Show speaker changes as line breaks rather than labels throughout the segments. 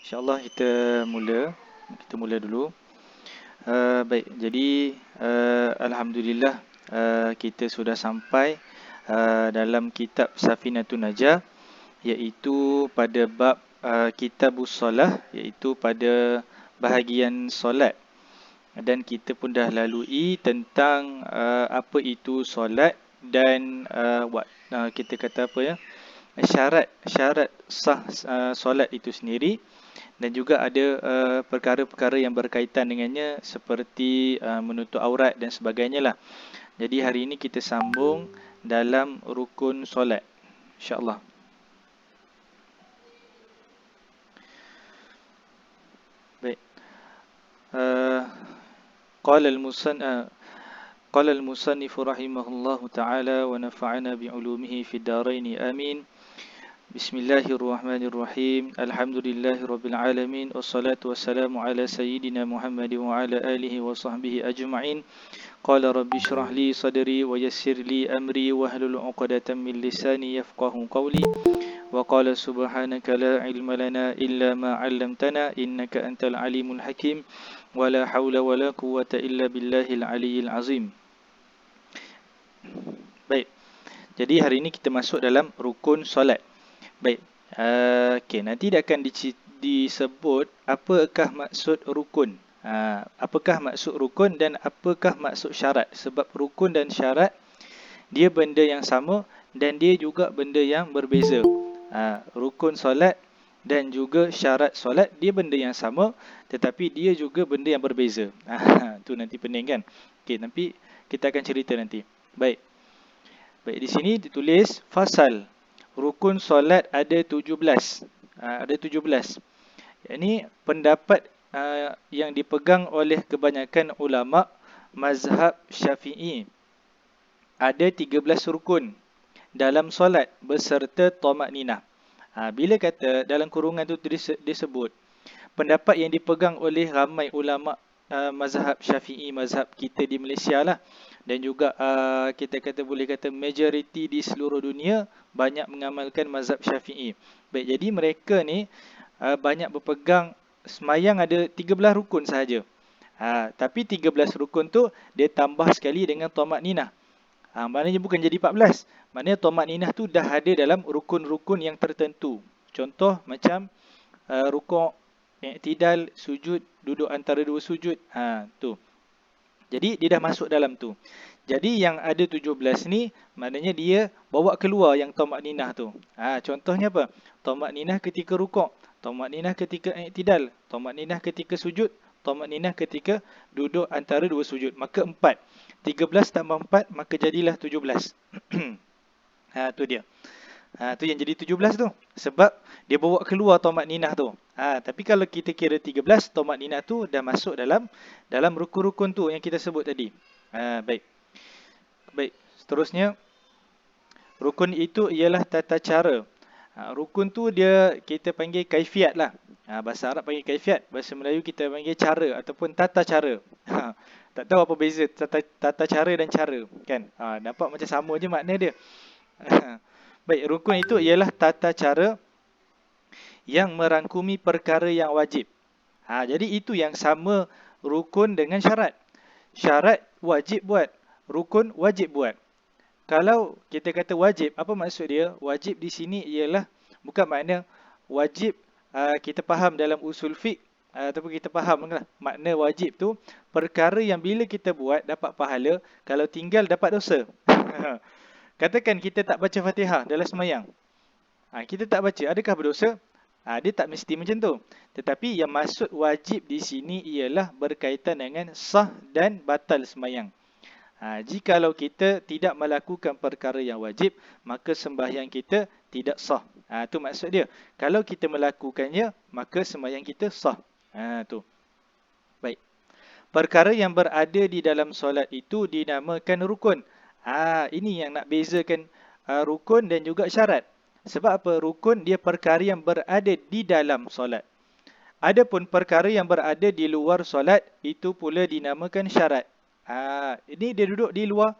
InsyaAllah kita mula dulu. Baik, jadi Alhamdulillah kita sudah sampai dalam kitab Safinatun Najah, iaitu pada bab Kitabus Solah, iaitu pada bahagian solat. Dan kita pun dah lalui tentang apa itu solat dan kita kata apa ya, syarat sah solat itu sendiri. Dan juga ada perkara-perkara yang berkaitan dengannya seperti menutup aurat dan sebagainya lah. Jadi hari ini kita sambung dalam rukun solat, insya-Allah. Baik. Qala al-musannif rahimahullahu taala wa nafa'ana bi'ulumihi fid dharain amin. Bismillahirrahmanirrahim. Alhamdulillahirabbil alamin wassalatu wassalamu ala sayyidina Muhammadin wa ala alihi wa sahbihi ajma'in. Qala rabbi shrah li sadri wa yassir li amri wahlul 'uqdatam min lisani yafqahu qawli. Wa qala subhanaka la ilma lana illa ma 'allamtana innaka antal alimul hakim. Wa la haula wa la quwwata illa billahil aliyyil azim. Baik. Jadi hari ini kita masuk dalam rukun solat. Baik, okay, nanti dia akan disebut apakah maksud rukun. Apakah maksud rukun dan apakah maksud syarat. Sebab rukun dan syarat dia benda yang sama dan dia juga benda yang berbeza. Rukun solat dan juga syarat solat dia benda yang sama tetapi dia juga benda yang berbeza. Tu nanti pening kan. Okay, nanti kita akan cerita nanti. Baik, di sini ditulis fasal. Rukun solat ada 17. Ada 17. Ini pendapat yang dipegang oleh kebanyakan ulama mazhab Syafi'i. Ada 13 rukun dalam solat beserta tamakninah. Bila kata dalam kurungan tu disebut pendapat yang dipegang oleh ramai ulama mazhab Syafi'i, mazhab kita di Malaysia lah, dan juga kita boleh kata majoriti di seluruh dunia banyak mengamalkan mazhab Syafi'i. Baik, jadi mereka ni banyak berpegang semayang ada 13 rukun sahaja. Tapi 13 rukun tu dia tambah sekali dengan tamakninah. Maknanya bukan jadi 14. Maknanya tamakninah tu dah ada dalam rukun-rukun yang tertentu. Contoh macam rukuk, i'tidal, sujud, duduk antara dua sujud. Tu. Jadi dia dah masuk dalam tu. Jadi yang ada 17 ni maknanya dia bawa keluar yang tamakninah tu. Contohnya apa? Tamakninah ketika rukuk, tamakninah ketika i'tidal, tamakninah ketika sujud, tamakninah ketika duduk antara dua sujud. Maka 4. 13 tambah 4 maka jadilah 17. Tu dia. Tu yang jadi 17 tu. Sebab dia bawa keluar tamakninah tu. Tapi kalau kita kira 13, tamakninah tu dah masuk dalam rukun-rukun tu yang kita sebut tadi. Baik. Seterusnya, rukun itu ialah tata cara. Rukun tu kita panggil kaifiat lah. Bahasa Arab panggil kaifiat, bahasa Melayu kita panggil cara ataupun tata cara. Tak tahu apa beza tata cara dan cara, kan? Nampak macam sama je makna dia. Baik, rukun itu ialah tata cara yang merangkumi perkara yang wajib. Jadi itu yang sama rukun dengan syarat. Syarat wajib buat, rukun wajib buat. Kalau kita kata wajib, apa maksud dia? Wajib di sini ialah bukan makna wajib kita faham dalam usul fiqh ataupun kita faham lah. Makna wajib tu perkara yang bila kita buat dapat pahala, kalau tinggal dapat dosa. Katakan kita tak baca Fatihah dalam semayang. Kita tak baca, adakah berdosa? Dia tak mesti macam tu. Tetapi yang maksud wajib di sini ialah berkaitan dengan sah dan batal semayang. Jikalau kita tidak melakukan perkara yang wajib, maka sembahyang kita tidak sah. Tu maksud dia. Kalau kita melakukannya, maka sembahyang kita sah. Tu. Baik. Perkara yang berada di dalam solat itu dinamakan rukun. Ini yang nak bezakan rukun dan juga syarat. Sebab apa? Rukun dia perkara yang berada di dalam solat. Adapun perkara yang berada di luar solat itu pula dinamakan syarat. Ini dia duduk di luar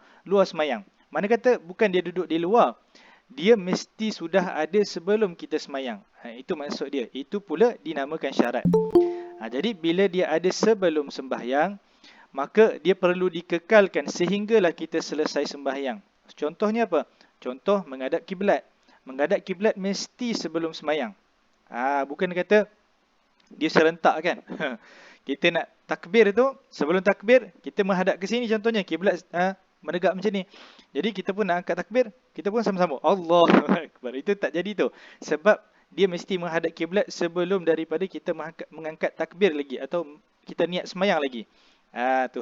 semayang. Mana kata bukan dia duduk di luar. dia mesti sudah ada sebelum kita semayang. Itu maksud dia. Itu pula dinamakan syarat. Jadi bila dia ada sebelum sembahyang, maka dia perlu dikekalkan sehinggalah kita selesai sembahyang. Contohnya apa? Contoh menghadap kiblat. Menghadap kiblat mesti sebelum sembahyang. Bukan kata dia serentak kan. Kita nak takbir tu, sebelum takbir kita menghadap ke sini contohnya, kiblat menegak macam ni. Jadi kita pun nak angkat takbir, kita pun sama-sama Allahu Akbar. Itu tak jadi tu. Sebab dia mesti menghadap kiblat sebelum daripada kita mengangkat takbir lagi atau kita niat semayang lagi. Tu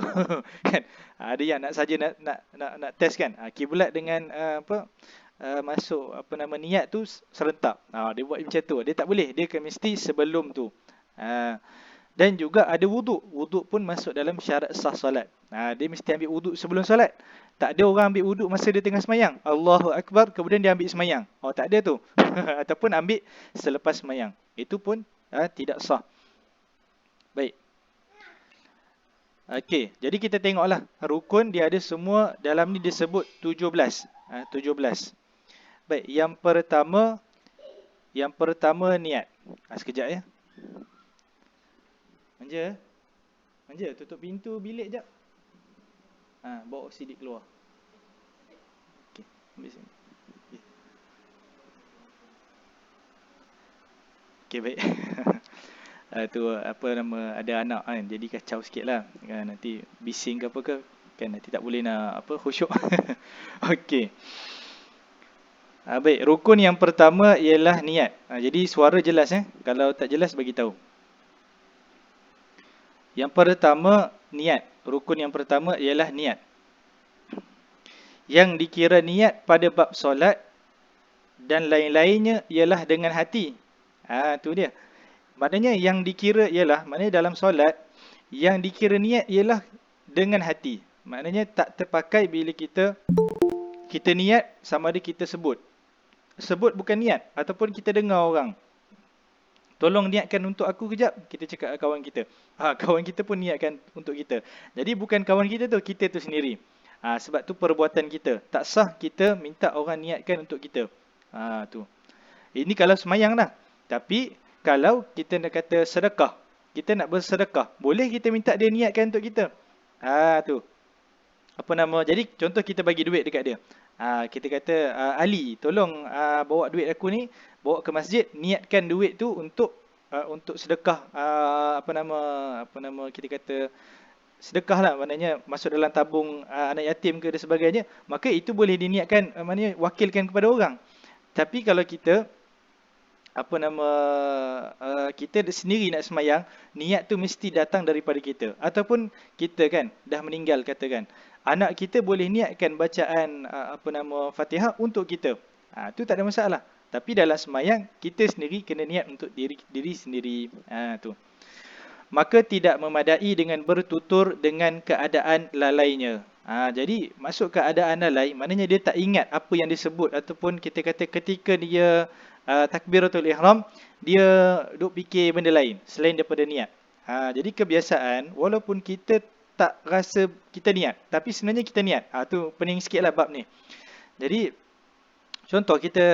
kan. Ada yang nak saja nak test kan. Kiblat dengan masuk niat tu serentak. Dia buat macam tu. Dia tak boleh. Dia mesti sebelum tu. Dan juga ada wuduk. Wuduk pun masuk dalam syarat sah solat. Dia mesti ambil wuduk sebelum solat. Tak ada orang ambil wuduk masa dia tengah semayang. Allahu Akbar, kemudian dia ambil semayang. Tak ada tu. Ataupun ambil selepas semayang. Itu pun tidak sah. Baik. Okey, jadi kita tengoklah. Rukun dia ada semua, dalam ni disebut 17. 17. Baik, yang pertama niat. Sekejap ya. Manja, tutup pintu bilik jap. Bawa CD keluar. Okey, ambil sini. Okey, baik. Tu ada anak kan, jadi kacau sikitlah kan, nanti bising ke apa ke kan, nanti tak boleh nak khusyuk. Okey. Baik, rukun yang pertama ialah niat. Jadi suara jelas kalau tak jelas bagi tahu. Yang pertama niat. Rukun yang pertama ialah niat. Yang dikira niat pada bab solat dan lain-lainnya ialah dengan hati. Tu dia. Maknanya yang dikira ialah, maknanya dalam solat yang dikira niat ialah dengan hati. Maknanya tak terpakai bila kita niat sama ada kita sebut. Sebut bukan niat ataupun kita dengar orang. Tolong niatkan untuk aku kejap, kita cakap kawan kita. Kawan kita pun niatkan untuk kita. Jadi bukan kawan kita tu sendiri. Sebab tu perbuatan kita. Tak sah kita minta orang niatkan untuk kita. Tu. Ini kalau semayang dah. Tapi kalau kita nak kata sedekah, kita nak bersedekah, boleh kita minta dia niatkan untuk kita. Tu. Jadi contoh kita bagi duit dekat dia. Kita kata, Ali, tolong bawa duit aku ni, bawa ke masjid, niatkan duit tu untuk sedekah, kita kata sedekah lah, maknanya masuk dalam tabung anak yatim ke dan sebagainya. Maka itu boleh diniatkan, maknanya wakilkan kepada orang. Tapi kalau kita kita sendiri nak semayang, niat tu mesti datang daripada kita. Ataupun kita kan dah meninggal, katakan anak kita boleh niatkan bacaan Fatihah untuk kita. Tu tak ada masalah. Tapi dalam semayang kita sendiri kena niat untuk diri sendiri. Tu. Maka tidak memadai dengan bertutur dengan keadaan lalainya. Jadi masuk keadaan lalai, maknanya dia tak ingat apa yang disebut, ataupun kita kata ketika dia takbiratul ihram, dia duk fikir benda lain selain daripada niat. Jadi kebiasaan, walaupun kita tak rasa kita niat, tapi sebenarnya kita niat. Tu pening sikitlah bab ni. Jadi contoh kita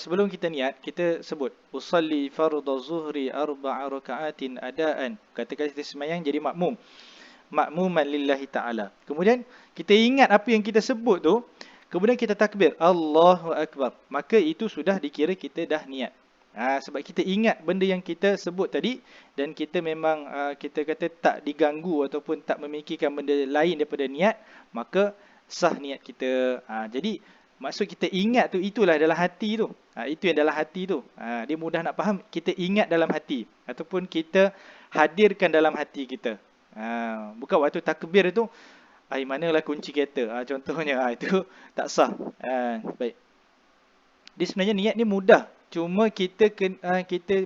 sebelum kita niat, kita sebut usalli fardhu zuhri 4 rakaatin adaan. Katakan kita sembahyang jadi makmuman lillahi ta'ala. Kemudian kita ingat apa yang kita sebut tu, kemudian kita takbir Allahu Akbar, maka itu sudah dikira kita dah niat. Sebab kita ingat benda yang kita sebut tadi, dan kita memang kita kata tak diganggu ataupun tak memikirkan benda lain daripada niat, maka sah niat kita. Jadi maksud kita ingat tu, itulah dalam hati tu. Itu yang dalam hati tu. Dia mudah nak faham. Kita ingat dalam hati, ataupun kita hadirkan dalam hati kita. Bukan waktu takbir tu, manalah kunci kereta, contohnya. Itu tak sah. Baik. Dia sebenarnya niat ni mudah. Cuma kita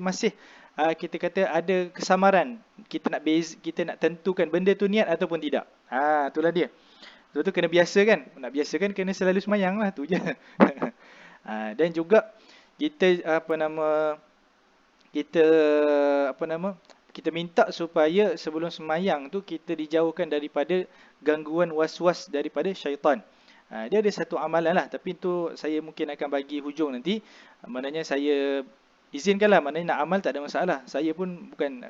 masih kita kata ada kesamaran. Kita nak tentukan benda tu niat ataupun tidak. Itulah dia. Tu kena biasa kan. Nak biasa kan kena selalu semayang lah, tu je. Dan juga kita kita minta supaya sebelum semayang tu kita dijauhkan daripada gangguan was-was daripada syaitan. Dia ada satu amalan lah, tapi tu saya mungkin akan bagi hujung nanti. Maknanya saya izinkanlah, maknanya nak amal tak ada masalah. Saya pun bukan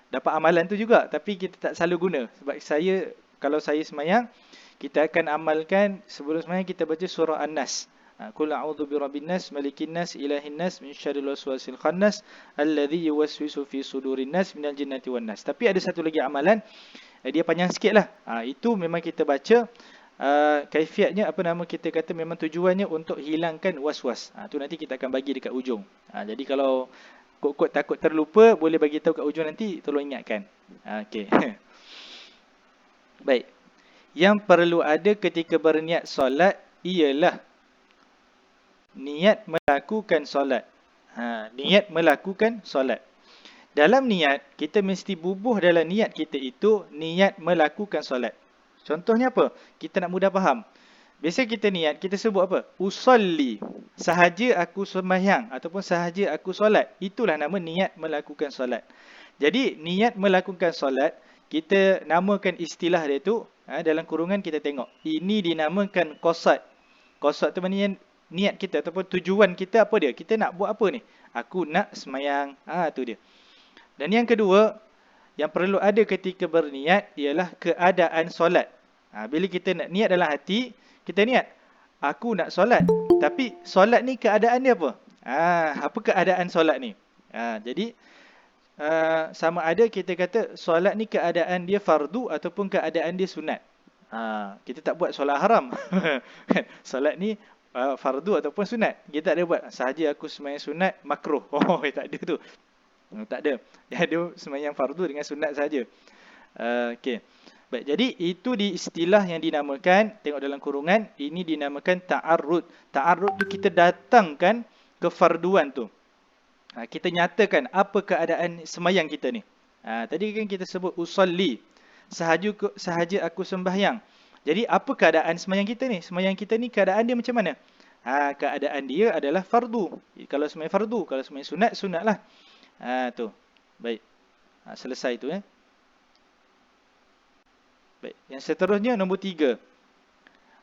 dapat amalan tu juga, tapi kita tak selalu guna. Sebab kalau saya semayang, kita akan amalkan sebelum semayang kita baca surah An-Nas. Qul a'udzu birabbin nas, malikin nas, ilahin nas, min syarril waswasil khannas, alladzi yuwaswisu fi sudurin nas minal jinnati wan nas. Tapi ada satu lagi amalan, dia panjang sikit lah. Itu memang kita baca, kaifiatnya kita kata memang tujuannya untuk hilangkan was-was. Tu nanti kita akan bagi dekat ujung. Jadi kalau kot-kot takut terlupa, boleh bagi tahu kat ujung nanti, tolong ingatkan. Okey. Baik. Yang perlu ada ketika berniat solat ialah niat melakukan solat. Niat melakukan solat. Dalam niat, kita mesti bubuh dalam niat kita itu niat melakukan solat. Contohnya apa? Kita nak mudah faham. Biasa kita niat, kita sebut apa? Usolli. Sahaja aku sembahyang ataupun sahaja aku solat. Itulah nama niat melakukan solat. Jadi, niat melakukan solat, kita namakan istilah dia tu, dalam kurungan kita tengok. Ini dinamakan qasad. Qasad tu maknanya niat kita ataupun tujuan kita apa dia? Kita nak buat apa ni? Aku nak sembahyang. Tu dia. Dan yang kedua, yang perlu ada ketika berniat ialah keadaan solat. Bila kita nak niat dalam hati, kita niat, aku nak solat. Tapi solat ni keadaan dia apa? Apa keadaan solat ni? Jadi, sama ada kita kata solat ni keadaan dia fardu ataupun keadaan dia sunat. Kita tak buat solat haram. Solat ni fardu ataupun sunat. Kita tak ada buat sahaja aku sembahyang sunat makruh. Tak ada tu. Tak ada. Dia ada sembahyang fardu dengan sunat saja. Okey. Baik, jadi itu di istilah yang dinamakan, tengok dalam kurungan, ini dinamakan ta'arrud. Ta'arrud tu kita datangkan kefarduan tu. Kita nyatakan apa keadaan sembahyang kita ni. Tadi kan kita sebut usolli. Sahaja aku sembahyang. Jadi apa keadaan sembahyang kita ni? Sembahyang kita ni keadaan dia macam mana? Keadaan dia adalah fardu. Kalau sembahyang fardu, kalau sembahyang sunat, sunatlah. Tu. Baik. Selesai tu Baik. Yang seterusnya nombor 3.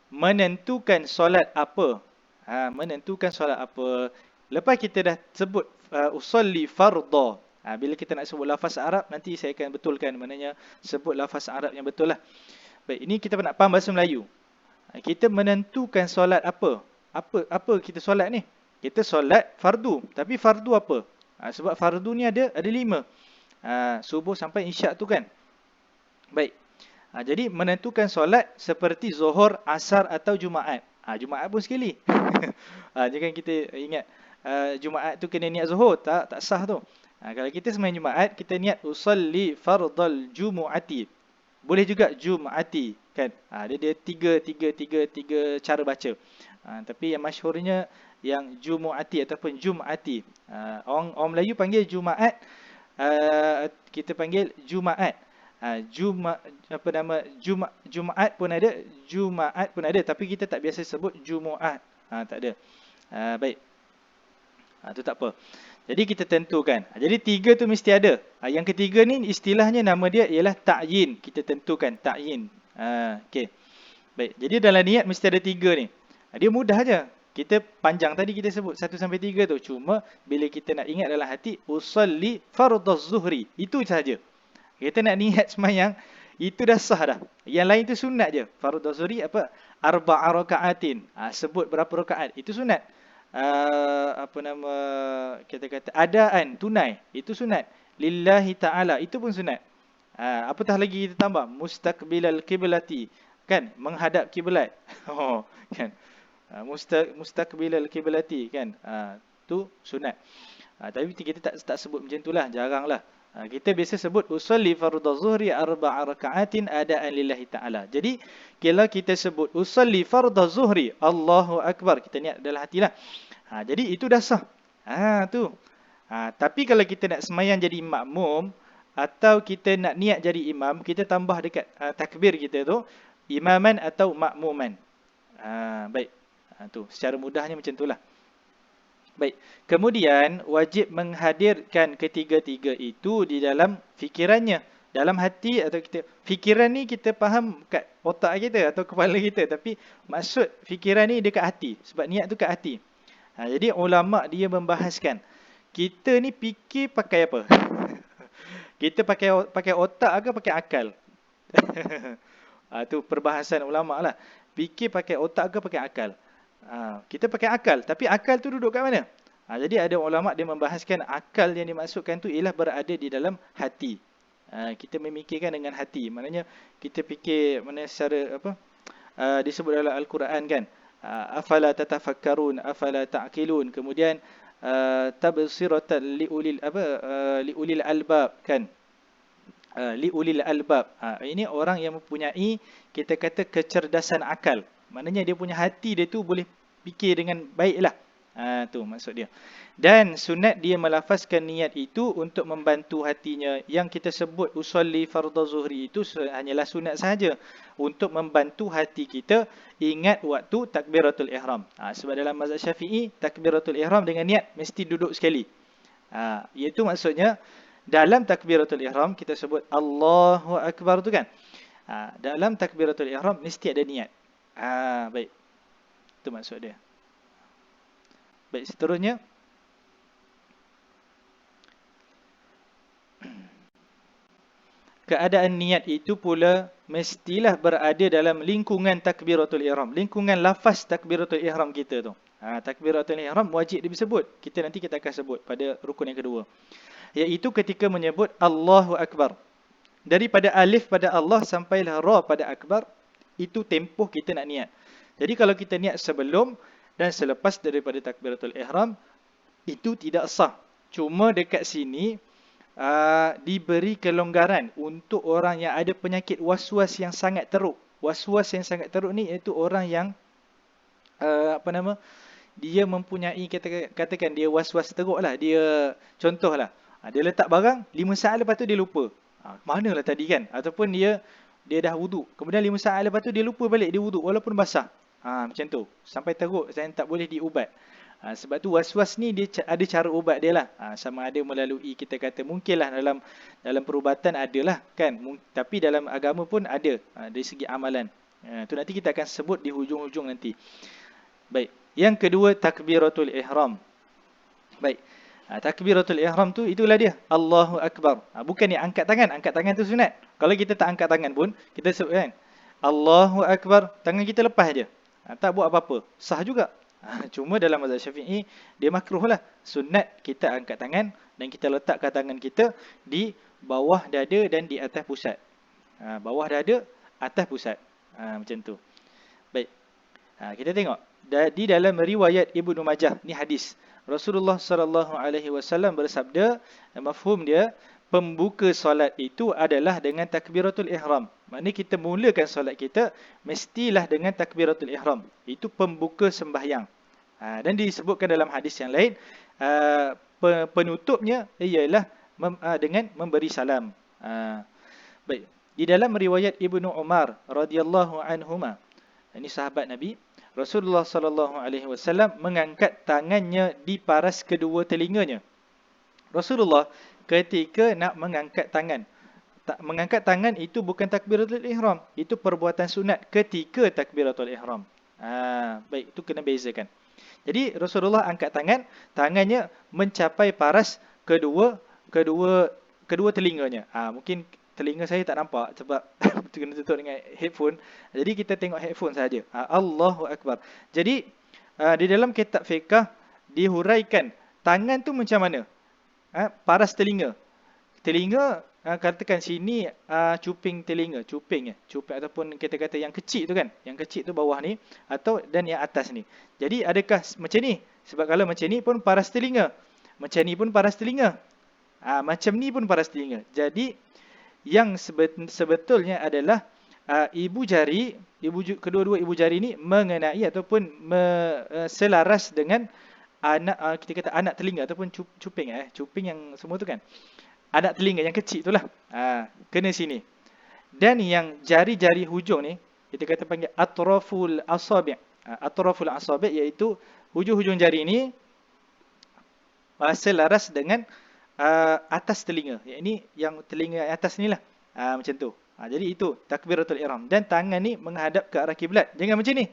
Menentukan solat apa? Menentukan solat apa? Lepas kita dah sebut usolli fardha. Bila kita nak sebut lafaz Arab, nanti saya akan betulkan, maknanya sebut lafaz Arab yang betul lah. Baik, ini kita nak faham bahasa Melayu. Kita menentukan solat apa? Apa kita solat ni? Kita solat fardu. Tapi fardu apa? Sebab fardu ni ada 5. Subuh sampai isyak tu kan. Baik. Jadi menentukan solat seperti Zuhur, Asar atau Jumaat. Jumaat pun sekali. Jangan kita ingat Jumaat tu kena niat Zuhur, tak sah tu. Kalau kita sembahyang Jumaat, kita niat usolli fardal jumu'ati. Boleh juga Jum'ati kan. Dia tiga cara baca. Tapi yang masyhurnya yang Jumu'ati ataupun Jum'ati. Orang Melayu panggil Jumaat, kita panggil Jumaat. Jumaat pun ada, Jumaat pun ada, tapi kita tak biasa sebut Jumu'at. Tak ada. Baik. Tu tak apa. Jadi kita tentukan. Jadi 3 tu mesti ada. Yang ketiga ni istilahnya nama dia ialah ta'yin. Kita tentukan ta'yin. Okey. Baik. Jadi dalam niat mesti ada 3 ni. Dia mudah aja. Kita panjang tadi kita sebut 1 sampai 3 tu. Cuma bila kita nak ingat dalam hati, usolli fardhuz zuhri. Itu saja. Kita nak niat sembahyang, itu dah sah dah. Yang lain tu sunat je. Fardhuz zuhri apa? 4 rakaatin. Sebut berapa rakaat. Itu sunat. Kita kata adaan tunai, itu sunat. Lillahi ta'ala, itu pun sunat. Apatah lagi kita tambah mustaqbilal qiblati, kan, menghadap kiblat. Kan, mustaqbilal qiblati, kan, tu sunat. Tapi kita tak sebut macam itulah, jaranglah. Kita biasa sebut usolli fardhuz zuhri 4 rakaatin adaan lillahi ta'ala. Jadi kalau kita sebut usolli fardhuz zuhri, Allahu akbar, kita niat dalam hatilah. Jadi itu dah sah. Tu. Tapi kalau kita nak sembahyang jadi makmum atau kita nak niat jadi imam, kita tambah dekat takbir kita tu imaman atau makmuman. Baik. Tu secara mudahnya macam itulah. Baik. Kemudian wajib menghadirkan ketiga-tiga itu di dalam fikirannya, Dalam hati atau kita, fikiran ni kita faham kat otak kita atau kepala kita, tapi maksud fikiran ni dekat hati. Sebab niat tu kat hati. Jadi ulama' dia membahaskan, kita ni fikir pakai apa? Kita pakai otak ke pakai akal? Tu perbahasan ulama' lah. Fikir pakai otak ke pakai akal? Kita pakai akal, tapi akal tu duduk kat mana? Jadi ada ulama' dia membahaskan akal yang dimaksudkan tu ialah berada di dalam hati. Kita memikirkan dengan hati. Maknanya kita fikir mana secara apa? Disebut dalam Al-Quran kan. Afala tatafakkarun, afala ta'qilun. Kemudian tabsiratan liulil albab kan. Liulil albab. Ini orang yang mempunyai, kita kata, kecerdasan akal. Maknanya dia punya hati dia tu boleh fikir dengan baiklah. Tu maksud dia. Dan sunat dia melafazkan niat itu untuk membantu hatinya. Yang kita sebut usolli fardhu zuhri itu hanyalah sunat sahaja, untuk membantu hati kita ingat waktu takbiratul ihram. Sebab dalam mazhab Syafi'i, takbiratul ihram dengan niat mesti duduk sekali. Iaitu maksudnya dalam takbiratul ihram kita sebut Allahu Akbar tu kan. Dalam takbiratul ihram mesti ada niat. Baik. Itu maksud dia. Baik, seterusnya. Keadaan niat itu pula mestilah berada dalam lingkungan takbiratul ihram. Lingkungan lafaz takbiratul ihram kita tu. Takbiratul ihram wajib disebut. Nanti kita akan sebut pada rukun yang kedua. Iaitu ketika menyebut Allahu Akbar. Daripada alif pada Allah sampailah ra pada akbar, itu tempoh kita nak niat. Jadi kalau kita niat sebelum dan selepas daripada takbiratul ihram, itu tidak sah. Cuma dekat sini diberi kelonggaran untuk orang yang ada penyakit was-was yang sangat teruk. Was-was yang sangat teruk ni iaitu orang yang dia mempunyai, katakan dia was-was teruk lah. Dia contohlah, dia letak barang 5 saat lepas tu dia lupa. Manalah tadi kan? Ataupun dia dah wuduk, kemudian 5 saat lepas tu dia lupa balik dia wuduk walaupun basah. Macam tu. Sampai teruk dan tak boleh diubat. Sebab tu was-was ni dia ada cara ubat dia lah. Sama ada melalui, kita kata mungkinlah dalam perubatan adalah kan. Tapi dalam agama pun ada dari segi amalan. Tu nanti kita akan sebut di hujung-hujung nanti. Baik. Yang kedua, takbiratul ihram. Baik. Takbiratul ihram tu itulah dia. Allahu Akbar. Bukan ni angkat tangan. Angkat tangan tu sunat. Kalau kita tak angkat tangan pun, kita sebut kan, Allahu Akbar, tangan kita lepas je. Tak buat apa-apa. Sah juga. Cuma dalam mazhab Syafi'i, dia makruh lah. Sunat kita angkat tangan dan kita letakkan tangan kita di bawah dada dan di atas pusat. Bawah dada, atas pusat. Macam tu. Baik. Kita tengok. Di dalam riwayat Ibnu Majah, ni hadis. Rasulullah SAW bersabda, mafhum dia, pembuka solat itu adalah dengan takbiratul ihram. Maknanya kita mulakan solat kita mestilah dengan takbiratul ihram. Itu pembuka sembahyang. Dan disebutkan dalam hadis yang lain, penutupnya ialah dengan memberi salam. Baik. Di dalam riwayat Ibnu Umar radhiyallahu anhuma, ini sahabat Nabi, Rasulullah SAW mengangkat tangannya di paras kedua telinganya. Rasulullah ketika nak mengangkat tangan, mengangkat tangan itu bukan takbiratul ihram, itu perbuatan sunat ketika takbiratul ihram. Baik, itu kena bezakan. Jadi Rasulullah angkat tangannya mencapai paras kedua telinganya. Mungkin telinga saya tak nampak sebab kena tutup dengan headphone. Jadi kita tengok headphone saja. Allahu Akbar. Jadi di dalam kitab fiqh dihuraikan tangan tu macam mana? Paras telinga. Telinga, katakan sini cuping telinga, cuping ataupun kita kata yang kecil tu kan. Yang kecil tu bawah ni dan yang atas ni. Jadi adakah macam ni? Sebab kalau macam ni pun paras telinga. Macam ni pun paras telinga. Macam ni pun paras telinga. Jadi yang sebetulnya adalah kedua-dua ibu jari ni mengenai ataupun selaras dengan kita kata anak telinga ataupun cuping yang semua tu kan. Anak telinga yang kecil itulah. Kena sini. Dan yang jari-jari hujung ni kita kata panggil atraful asabi'. Atraful asabi' iaitu hujung-hujung jari ni selaras dengan atas telinga. Ini yang telinga atas ni lah. Macam tu. Jadi itu takbiratul ihram. Dan tangan ni menghadap ke arah kiblat. Jangan macam ni.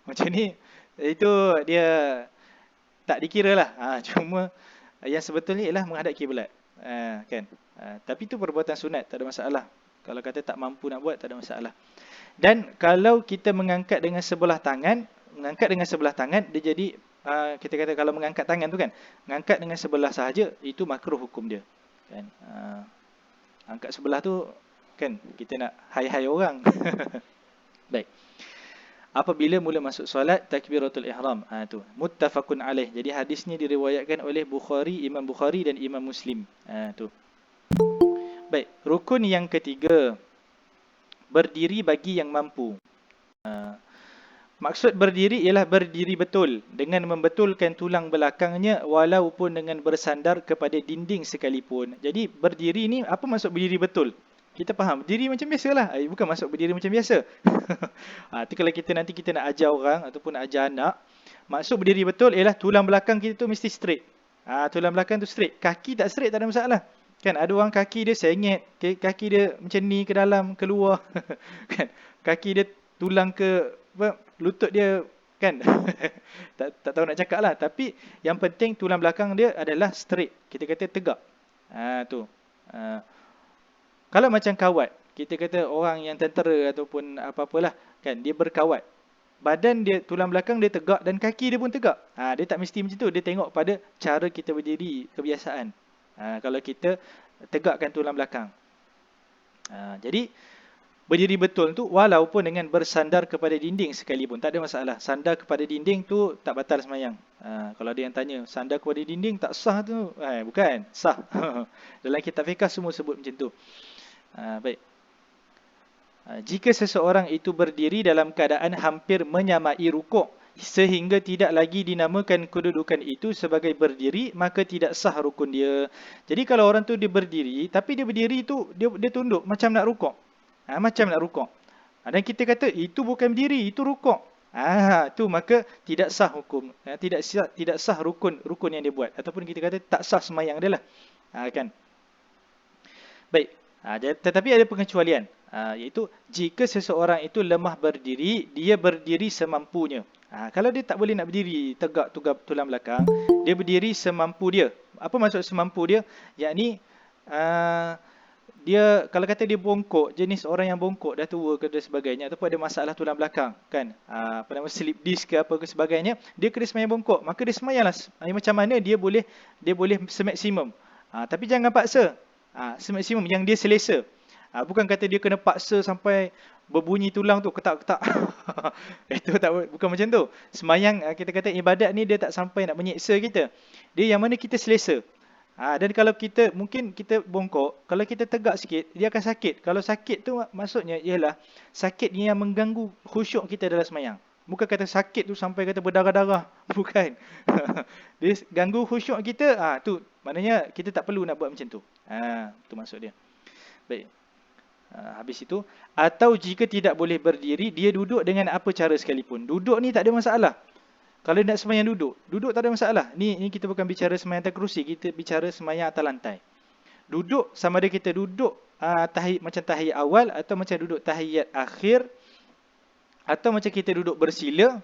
Macam ni. Itu dia tak dikira lah. Cuma yang sebetulnya ialah menghadap kiblat. Kan? Tapi itu perbuatan sunat. Tak ada masalah. Kalau kata tak mampu nak buat, tak ada masalah. Dan kalau kita mengangkat dengan sebelah tangan, dia jadi, kita kata kalau mengangkat tangan tu kan, mengangkat dengan sebelah sahaja, itu makruh hukum dia. Kan? Angkat sebelah tu, kan, kita nak hai-hai orang. Baik. Apabila mula masuk solat, takbiratul ihram. Tu muttafaqun alaih. Jadi hadis ni diriwayatkan oleh Imam Bukhari dan Imam Muslim. Tu. Baik, rukun yang ketiga, berdiri bagi yang mampu. Maksud berdiri ialah berdiri betul dengan membetulkan tulang belakangnya walaupun dengan bersandar kepada dinding sekalipun. Jadi berdiri ni, apa maksud berdiri betul? Kita faham, berdiri macam biasalah. Bukan masuk berdiri macam biasa. Itu kalau nanti kita nak ajar orang ataupun nak ajar anak, maksud berdiri betul ialah tulang belakang kita tu mesti straight. Tulang belakang tu straight. Kaki tak straight, tak ada masalah. Kan ada orang kaki dia sengit, kaki dia macam ni ke dalam, keluar. Kan? Kaki dia tulang ke lutut dia, kan. tak tahu nak cakap lah. Tapi yang penting tulang belakang dia adalah straight. Kita kata tegak. Tu. Kalau macam kawat, kita kata orang yang tentera ataupun apa-apalah, kan, dia berkawat. Badan dia, tulang belakang dia tegak dan kaki dia pun tegak. Dia tak mesti macam tu. Dia tengok pada cara kita berdiri, kebiasaan. Kalau kita tegakkan tulang belakang. Jadi berdiri betul tu walaupun dengan bersandar kepada dinding sekalipun, tak ada masalah. Sandar kepada dinding tu tak batal sembahyang. Kalau ada yang tanya, sandar kepada dinding tak sah tu? Bukan, sah. Dalam kitab fiqh semua sebut macam tu. Baik. Jika seseorang itu berdiri dalam keadaan hampir menyamai rukuk sehingga tidak lagi dinamakan kedudukan itu sebagai berdiri, maka tidak sah rukun dia. Jadi kalau orang tu dia berdiri, tapi dia berdiri tu dia tunduk macam nak rukuk. Macam nak rukuk. Dan kita kata itu bukan berdiri, itu rukuk. Tu maka tidak sah hukum. Tidak sah rukun yang dia buat, ataupun kita kata tak sah sembahyang dia lah. Kan? Baik. Tetapi ada pengecualian. Iaitu jika seseorang itu lemah berdiri, dia berdiri semampunya. Kalau dia tak boleh nak berdiri tegak tulang belakang, dia berdiri semampu dia. Apa maksud semampu dia? Yakni dia, kalau kata dia bongkok, jenis orang yang bongkok dah tua ke dan sebagainya, ataupun ada masalah tulang belakang, kan, slip disc ke apa ke sebagainya, dia kena sembahyang bongkok, maka dia sembahyanglah macam mana dia boleh semaksimum. Tapi jangan paksa. Semaksimum yang dia selesa. Bukan kata dia kena paksa sampai berbunyi tulang tu ketak-ketak. Itu bukan macam tu. Sembahyang, kita kata ibadat ni dia tak sampai nak menyeksa kita. Dia yang mana kita selesa. Dan kalau mungkin kita bongkok, kalau kita tegak sikit, dia akan sakit. Kalau sakit tu maksudnya ialah sakit yang mengganggu khusyuk kita dalam sembahyang. Bukan kata sakit tu sampai kata berdarah-darah. Bukan. Dia ganggu khusyuk kita, tu maknanya kita tak perlu nak buat macam tu. Tu maksud dia. Baik. Habis itu, atau jika tidak boleh berdiri, dia duduk dengan apa cara sekalipun. Duduk ni tak ada masalah. Kalau nak sembahyang duduk tak ada masalah. Ni kita bukan bicara sembahyang atas kerusi, kita bicara sembahyang atas lantai. Duduk sama ada kita duduk macam tahiyat awal, atau macam duduk tahiyat akhir, atau macam kita duduk bersila,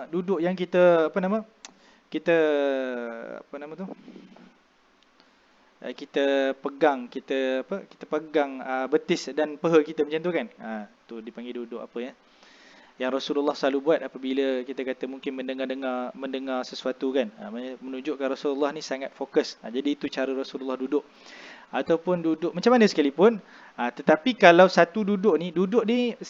duduk yang kita kita pegang betis dan peha kita macam tu kan. Tu dipanggil duduk apa ya. Yang Rasulullah selalu buat apabila kita kata mungkin mendengar sesuatu kan. Menunjukkan Rasulullah ni sangat fokus. Jadi itu cara Rasulullah duduk. Ataupun duduk macam mana sekalipun. Tetapi kalau satu duduk ni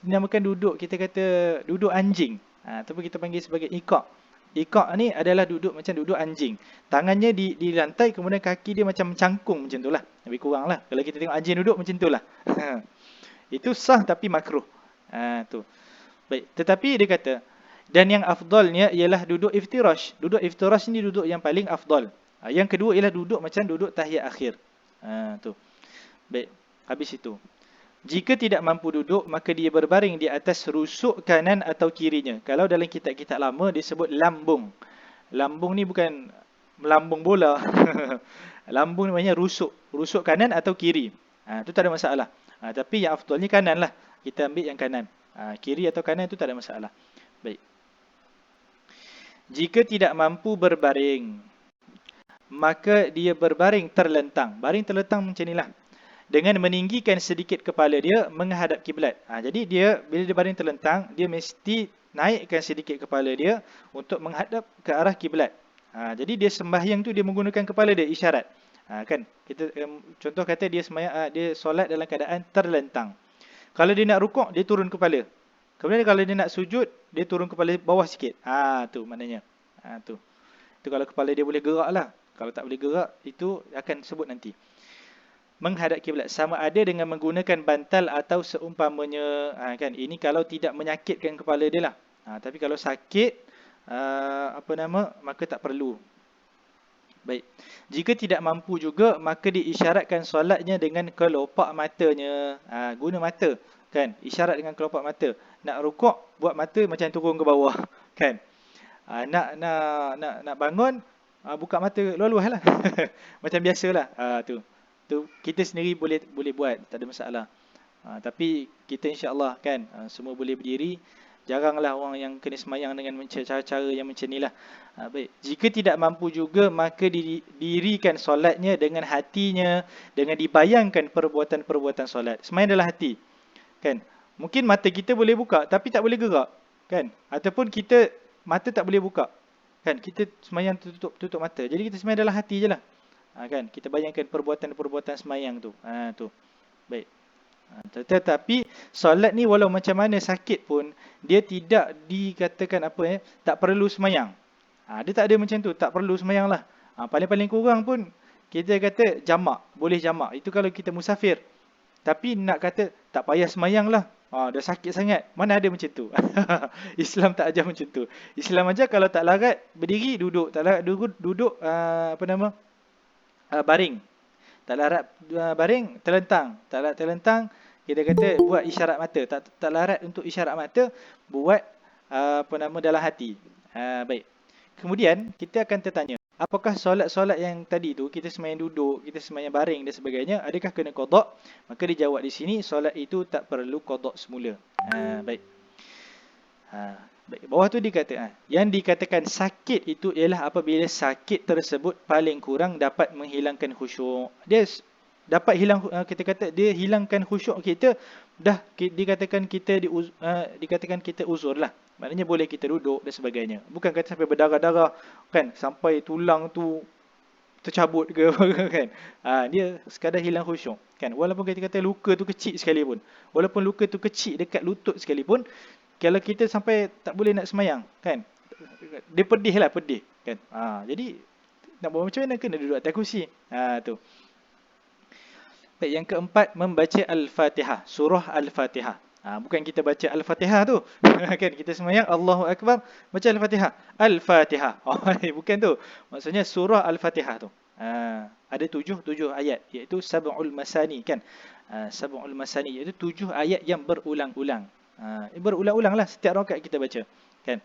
dinamakan duduk, kita kata duduk anjing. Ataupun kita panggil sebagai iqaq. Iqaq ni adalah duduk macam duduk anjing. Tangannya di lantai, kemudian kaki dia macam mencangkung macam tu lah. Lebih kurang lah. Kalau kita tengok anjing duduk macam tu lah. Itu sah tapi makruh. Tu. Baik. Tetapi dia kata, dan yang afdalnya ialah duduk iftirash. Duduk iftirash ni duduk yang paling afdal. Yang kedua ialah duduk macam duduk tahiyat akhir. Tu. Baik. Habis itu. Jika tidak mampu duduk, maka dia berbaring di atas rusuk kanan atau kirinya. Kalau dalam kitab-kitab lama disebut lambung. Lambung ni bukan melambung bola. Lambung namanya rusuk. Rusuk kanan atau kiri. Tu tak ada masalah. Tapi yang afdalnya kanan lah. Kita ambil yang kanan. Kiri atau kanan itu tak ada masalah. Baik. Jika tidak mampu berbaring, maka dia berbaring terlentang. Baring terlentang macam inilah. Dengan meninggikan sedikit kepala dia menghadap kiblat. Jadi dia bila dia baring terlentang, dia mesti naikkan sedikit kepala dia untuk menghadap ke arah kiblat. Jadi dia sembahyang tu dia menggunakan kepala dia, isyarat. Kan kita contoh kata dia sembahyang, dia solat dalam keadaan terlentang. Kalau dia nak rukuk, dia turun kepala. Kemudian kalau dia nak sujud, dia turun kepala bawah sikit. Tu maknanya. Tu. Itu kalau kepala dia boleh gerak lah. Kalau tak boleh gerak, itu akan sebut nanti. Menghadap kiblat sama ada dengan menggunakan bantal atau seumpamanya. Kan ini kalau tidak menyakitkan kepala dia lah. Tapi kalau sakit, maka tak perlu. Baik. Jika tidak mampu juga, maka diisyaratkan solatnya dengan kelopak matanya. Guna mata, kan? Isyarat dengan kelopak mata. Nak rukuk, buat mata macam turun ke bawah, kan? Nak bangun, buka mata luas lah. Macam biasalah. Tu kita sendiri boleh buat, tak ada masalah. Tapi kita insya-Allah kan, semua boleh berdiri. Jaranglah orang yang kena semayang dengan cara-cara yang macam inilah. Baik. Jika tidak mampu juga, maka dirikan solatnya dengan hatinya, dengan dibayangkan perbuatan-perbuatan solat. Semayang dalam hati, kan? Mungkin mata kita boleh buka tapi tak boleh gerak, kan? Ataupun kita mata tak boleh buka, kan? Kita semayang tutup mata. Jadi kita semayang dalam hati je lah. Kan? Kita bayangkan perbuatan-perbuatan semayang tu. Tu. Baik. Tetapi solat ni walau macam mana sakit pun, dia tidak dikatakan tak perlu semayang. Dia tak ada macam tu, tak perlu semayang lah. Paling-paling kurang pun kita kata jamak, boleh jamak. Itu kalau kita musafir. Tapi nak kata tak payah semayang lah, dah sakit sangat, mana ada macam tu. Islam tak ajar macam tu. Islam ajar kalau tak larat berdiri, duduk. Tak larat duduk baring. Tak larat baring, terlentang. Tak larat terlentang, kita kata buat isyarat mata. Tak larat untuk isyarat mata, buat dalam hati. Baik. Kemudian kita akan tertanya, apakah solat-solat yang tadi tu kita semayang duduk, kita semayang baring dan sebagainya, adakah kena qada? Maka dijawab di sini, solat itu tak perlu qada semula. Baik. Baik. Bawah tu dikata, yang dikatakan sakit itu ialah apabila sakit tersebut paling kurang dapat menghilangkan khusyuk. Dia dapat hilang, kita kata dia hilangkan khusyuk kita, dah dikatakan kita uzur lah. Maknanya boleh kita duduk dan sebagainya. Bukan kata sampai berdarah-darah, kan, sampai tulang tu tercabut ke apa, kan. Dia sekadar hilang khusyuk, kan. Walaupun kita kata luka tu kecil sekalipun, walaupun luka tu kecil dekat lutut sekalipun, kalau kita sampai tak boleh nak semayang, kan, dia pedih, kan. Jadi nak buat macam mana, kena duduk atas kursi. Tu. Baik, yang keempat, membaca Al-Fatihah, surah Al-Fatihah. Bukan kita baca Al-Fatihah tu. Kan kita semayang Allahu Akbar, baca Al-Fatihah. Al-Fatihah. Bukan tu. Maksudnya surah Al-Fatihah tu. Ada tujuh ayat, iaitu Sab'ul Masani, kan. Sab'ul Masani, iaitu 7 ayat yang berulang-ulang. Berulang-ulang lah setiap rakaat kita baca, kan.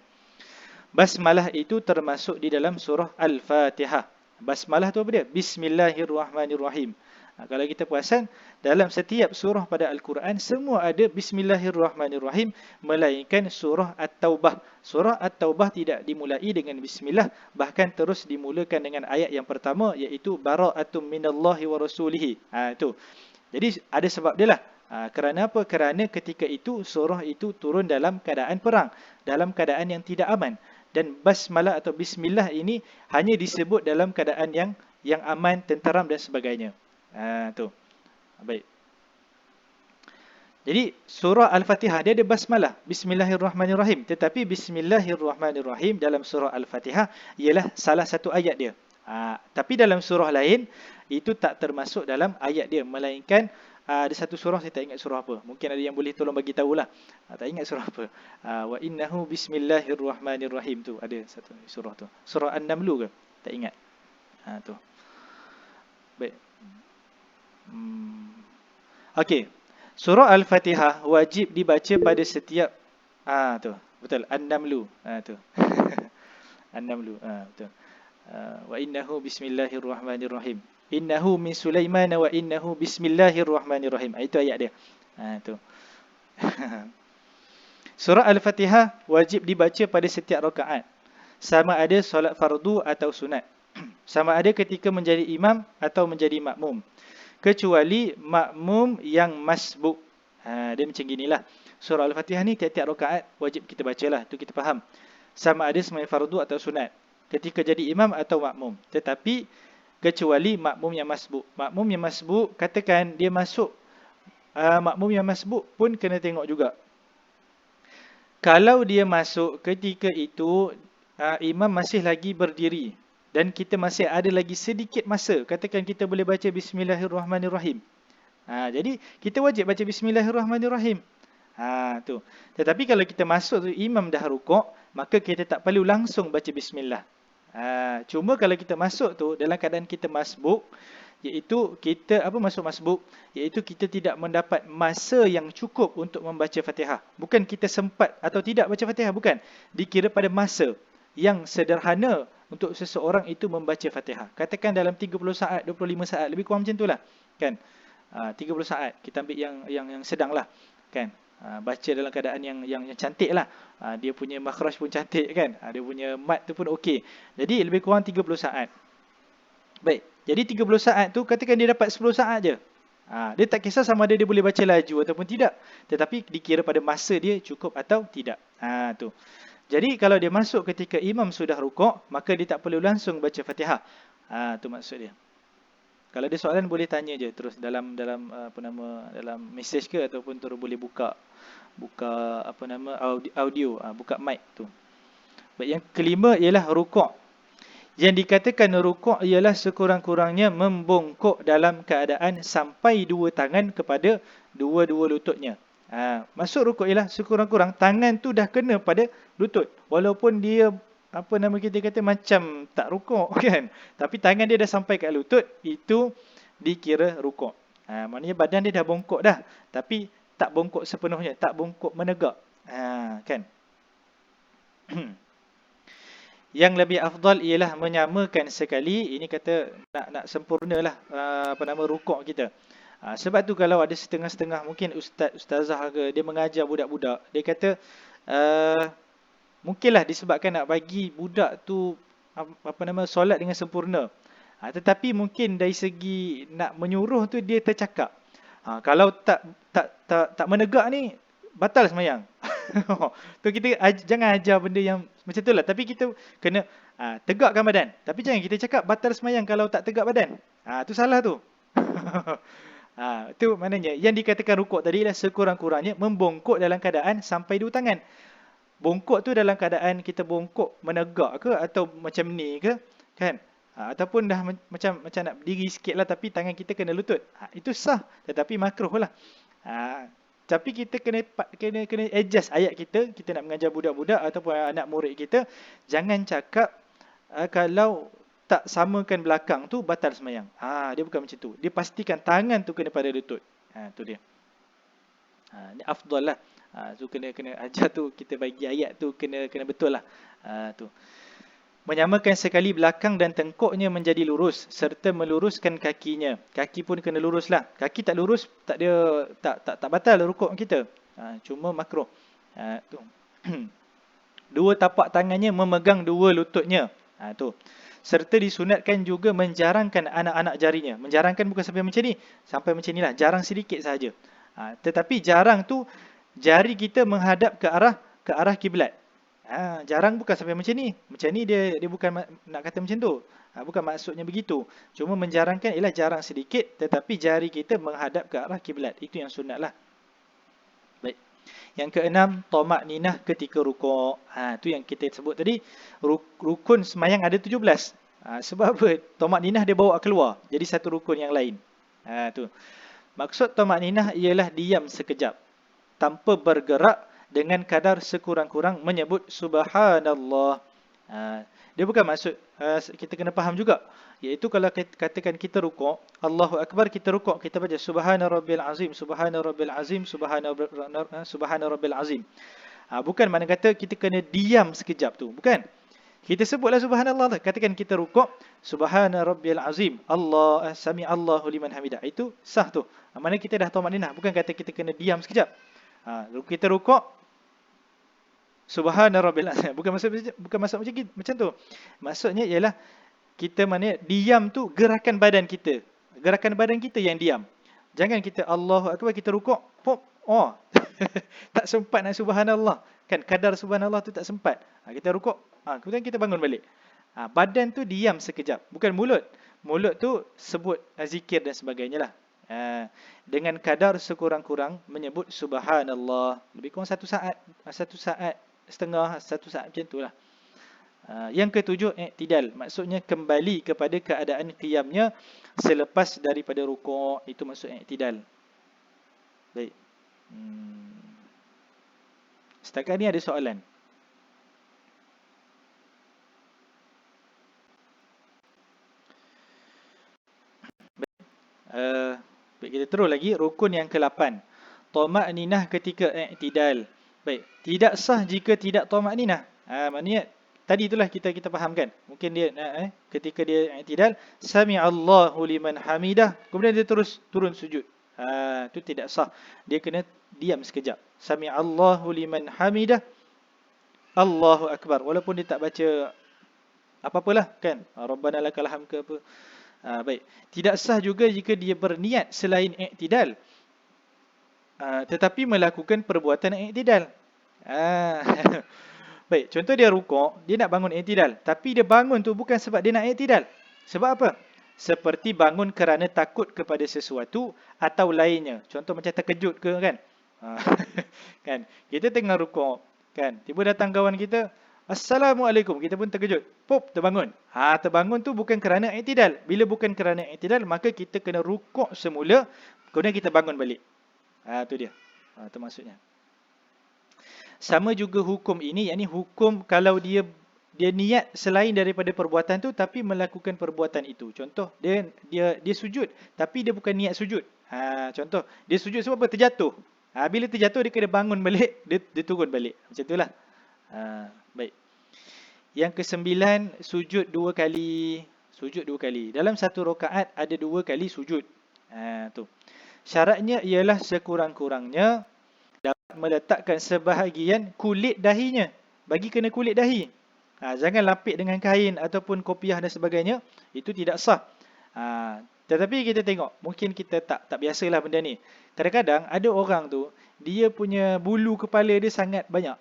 Basmalah itu termasuk di dalam surah Al-Fatihah. Basmalah tu apa dia? Bismillahirrahmanirrahim. Kalau kita perasan, dalam setiap surah pada Al-Quran, semua ada Bismillahirrahmanirrahim, melainkan surah At-Taubah. Surah At-Taubah tidak dimulai dengan Bismillah, bahkan terus dimulakan dengan ayat yang pertama, iaitu Bara'atum minallahi wa rasulihi. Itu. Jadi ada sebab dia lah. Kerana apa? Kerana ketika itu, surah itu turun dalam keadaan perang, dalam keadaan yang tidak aman. Dan Basmalah atau Bismillah ini hanya disebut dalam keadaan yang aman, tenteram dan sebagainya. Tu. Baik. Jadi surah Al-Fatihah dia ada basmalah, Bismillahirrahmanirrahim. Tetapi Bismillahirrahmanirrahim dalam surah Al-Fatihah ialah salah satu ayat dia. Tapi dalam surah lain itu tak termasuk dalam ayat dia, melainkan ada satu surah, saya tak ingat surah apa. Mungkin ada yang boleh tolong bagi tahulah. Tak ingat surah apa. Wa innahu bismillahirrahmanirrahim tu ada satu surah tu. Surah An-Naml ke? Tak ingat. Tu. Baik. Okey. Surah Al-Fatihah wajib dibaca pada setiap tu. Betul. An-Naml. Tu. An-Naml. Betul. Wa innahu bismillahirrahmanirrahim. Innahu min Sulaiman wa innahu bismillahirrahmanirrahim. Itu ayat dia. Tu. Surah Al-Fatihah wajib dibaca pada setiap rakaat. Sama ada solat fardu atau sunat. Sama ada ketika menjadi imam atau menjadi makmum. Kecuali makmum yang masbuk. Dia macam ginilah. Surah Al-Fatihah ni tiap-tiap rakaat wajib kita bacalah. Tu kita faham. Sama ada sembahyang fardu atau sunat. Ketika jadi imam atau makmum. Tetapi kecuali makmum yang masbuk. Makmum yang masbuk, katakan dia masuk. Makmum yang masbuk pun kena tengok juga. Kalau dia masuk ketika itu, imam masih lagi berdiri. Dan kita masih ada lagi sedikit masa. Katakan kita boleh baca Bismillahirrahmanirrahim. Jadi kita wajib baca Bismillahirrahmanirrahim. Tu. Tetapi kalau kita masuk tu imam dah rukuk, maka kita tak perlu langsung baca bismillah. Cuma kalau kita masuk tu dalam keadaan kita masbuk, iaitu kita masuk masbuk, iaitu kita tidak mendapat masa yang cukup untuk membaca Fatihah. Bukan kita sempat atau tidak baca Fatihah, bukan. Dikira pada masa yang sederhana untuk seseorang itu membaca Fatihah. Katakan dalam 30 saat, 25 saat, lebih kurang macam itulah, kan? 30 saat kita ambil yang sedang lah, kan? Baca dalam keadaan yang cantik lah. Dia punya makhraj pun cantik, kan? Dia punya mat tu pun okey. Jadi lebih kurang 30 saat. Baik, jadi 30 saat tu katakan dia dapat 10 saat je. Dia tak kisah sama ada dia boleh baca laju ataupun tidak. Tetapi dikira pada masa dia cukup atau tidak. Tu. Jadi kalau dia masuk ketika imam sudah rukuk, maka dia tak perlu langsung baca Fatihah. Tu maksud dia. Kalau ada soalan boleh tanya je terus dalam dalam mesej ke, ataupun terus boleh buka audio, buka mic tu. Baik, yang kelima ialah rukuk. Yang dikatakan rukuk ialah sekurang-kurangnya membongkok dalam keadaan sampai dua tangan kepada dua-dua lututnya. Maksud rukuk ialah sekurang-kurang tangan tu dah kena pada lutut. Walaupun dia kita kata macam tak rukuk, kan? Tapi tangan dia dah sampai kat lutut, itu dikira rukuk. Maknanya badan dia dah bongkok dah, tapi tak bongkok sepenuhnya, tak bongkok menegak. Kan? Yang lebih afdal ialah menyamakan sekali. Ini kata nak sempurnalah rukuk kita. Sebab tu kalau ada setengah-setengah, mungkin ustazah ke, dia mengajar budak-budak, dia kata mungkinlah disebabkan nak bagi budak tu solat dengan sempurna. Tetapi mungkin dari segi nak menyuruh tu dia tercakap. Kalau tak menegak ni, batal sembahyang. Tu kita jangan ajar benda yang macam tu lah. Tapi kita kena tegakkan badan. Tapi jangan kita cakap batal sembahyang kalau tak tegak badan. Tu salah tu. Itu maknanya yang dikatakan rukuk tadi adalah sekurang-kurangnya membongkok dalam keadaan sampai dua tangan. Bongkok tu dalam keadaan kita bongkok menegak ke, atau macam ni ke, kan? Ataupun dah macam nak berdiri sikit lah, tapi tangan kita kena lutut. Itu sah, tetapi makruh lah. Tapi kita kena adjust ayat kita nak mengajar budak-budak ataupun anak murid kita. Jangan cakap kalau tak samakan belakang tu batal sembahyang. Dia bukan macam tu. Dia pastikan tangan tu kena pada lutut. Tu dia. Ni afdal lah. So kena ajar tu, kita bagi ayat tu kena betul lah. Tu. Menyamakan sekali belakang dan tengkuknya menjadi lurus serta meluruskan kakinya. Kaki pun kena lurus lah. Kaki tak lurus tak batal rukuk kita. Cuma makruh. Tu. Dua tapak tangannya memegang dua lututnya. Tu. Serta disunatkan juga menjarangkan anak-anak jarinya. Menjarangkan bukan sampai macam ni. Sampai macam ni lah. Jarang sedikit sahaja. Tetapi jarang tu jari kita menghadap ke arah kiblat. Jarang bukan sampai macam ni. Macam ni dia bukan nak kata macam tu. Bukan maksudnya begitu. Cuma menjarangkan ialah jarang sedikit, tetapi jari kita menghadap ke arah kiblat. Itu yang sunat lah. Baik. Yang keenam, tamak ninah ketika rukuk. Tu yang kita sebut tadi. Rukun semayang ada 17. Sebab apa? Tamak ninah dia bawa keluar. Jadi satu rukun yang lain. Tu. Maksud tamak ninah ialah diam sekejap, tanpa bergerak, dengan kadar sekurang-kurang menyebut subhanallah. Dia bukan maksud, kita kena faham juga, iaitu kalau katakan kita rukuk, Allahu Akbar, kita rukuk, kita baca subhana rabbil azim, subhana rabbil azim, subhana rabbil azim. Bukan makna kata kita kena diam sekejap tu, bukan. Kita sebutlah subhanallah. Katakan kita rukuk, subhana rabbiyal azim. Allah sami Allahu liman hamidah. Itu sah tu. Mana kita dah tamadninah, bukan kata kita kena diam sekejap. Kita rukuk, subhana rabbiyal azim. Bukan maksud macam tu. Maksudnya ialah kita mana diam tu gerakan badan kita. Gerakan badan kita yang diam. Jangan kita Allahu akbar, kita rukuk, pop, tak sempat nak subhanallah. Kan kadar subhanallah tu tak sempat. Kita rukuk, kemudian kita bangun balik. Badan tu diam sekejap, bukan mulut. Mulut tu sebut zikir dan sebagainya lah. Dengan kadar sekurang-kurang menyebut subhanallah. Lebih kurang 1 saat, 1 saat setengah, 1 saat macam tu lah. Yang ketujuh, i'tidal. Maksudnya kembali kepada keadaan qiyamnya selepas daripada rukuk. Itu maksud i'tidal. Baik. Setakat ni ada soalan? Baik, kita terus lagi. Rukun yang ke-8. Tama'ninah ketika i'tidal. Baik. Tidak sah jika tidak tama'ninah. Maknanya tadi itulah kita fahamkan. Mungkin dia ketika dia i'tidal, sami'allahu liman hamidah, kemudian dia terus turun sujud. Itu tidak sah. Dia kena diam sekejap. Sami'allahu liman hamidah, Allahu akbar. Walaupun dia tak baca apa-apalah kan. Rabbana lakal hamd ke apa. Baik. Tidak sah juga jika dia berniat selain i'tidal, tetapi melakukan perbuatan i'tidal. Baik, contoh dia rukuk, dia nak bangun i'tidal, tapi dia bangun tu bukan sebab dia nak i'tidal. Sebab apa? Seperti bangun kerana takut kepada sesuatu atau lainnya. Contoh macam terkejut ke kan? Kan? Kita tengah rukuk, kan? Tiba datang kawan kita, Assalamualaikum, kita pun terkejut. Pop, terbangun. Terbangun tu bukan kerana i'tidal. Bila bukan kerana i'tidal, maka kita kena rukuk semula, kemudian kita bangun balik. Tu dia. Itu maksudnya. Sama juga hukum ini, yakni hukum kalau dia niat selain daripada perbuatan tu tapi melakukan perbuatan itu. Contoh dia sujud tapi dia bukan niat sujud. Contoh dia sujud sebab apa? Terjatuh. Bila terjatuh dia kena bangun balik, dia turun balik. Macam itulah. Baik. Yang ke-9, sujud 2 kali. Sujud 2 kali. Dalam satu rakaat ada 2 kali sujud. Tu. Syaratnya ialah sekurang-kurangnya dapat meletakkan sebahagian kulit dahinya. Bagi kena kulit dahi. Jangan lapik dengan kain ataupun kopiah dan sebagainya. Itu tidak sah. Tetapi kita tengok, mungkin kita tak biasalah benda ni. Kadang-kadang ada orang tu, dia punya bulu kepala dia sangat banyak.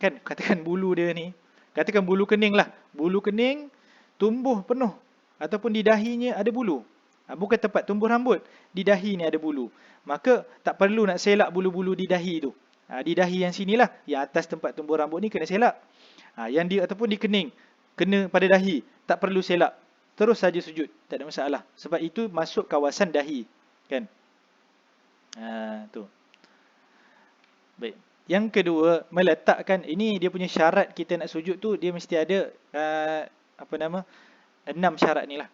Kan, katakan bulu dia ni, katakan bulu kening lah. Bulu kening tumbuh penuh. Ataupun di dahinya ada bulu. Bukan tempat tumbuh rambut. Di dahi ni ada bulu. Maka tak perlu nak selak bulu-bulu di dahi tu. Di dahi yang sinilah. Yang atas tempat tumbuh rambut ni kena selak. Yang ataupun di kening, kena pada dahi. Tak perlu selak. Terus saja sujud. Tak ada masalah. Sebab itu masuk kawasan dahi. Kan? Tu. Baik. Yang kedua, meletakkan. Ini dia punya syarat kita nak sujud tu. Dia mesti ada 6 syarat ni lah.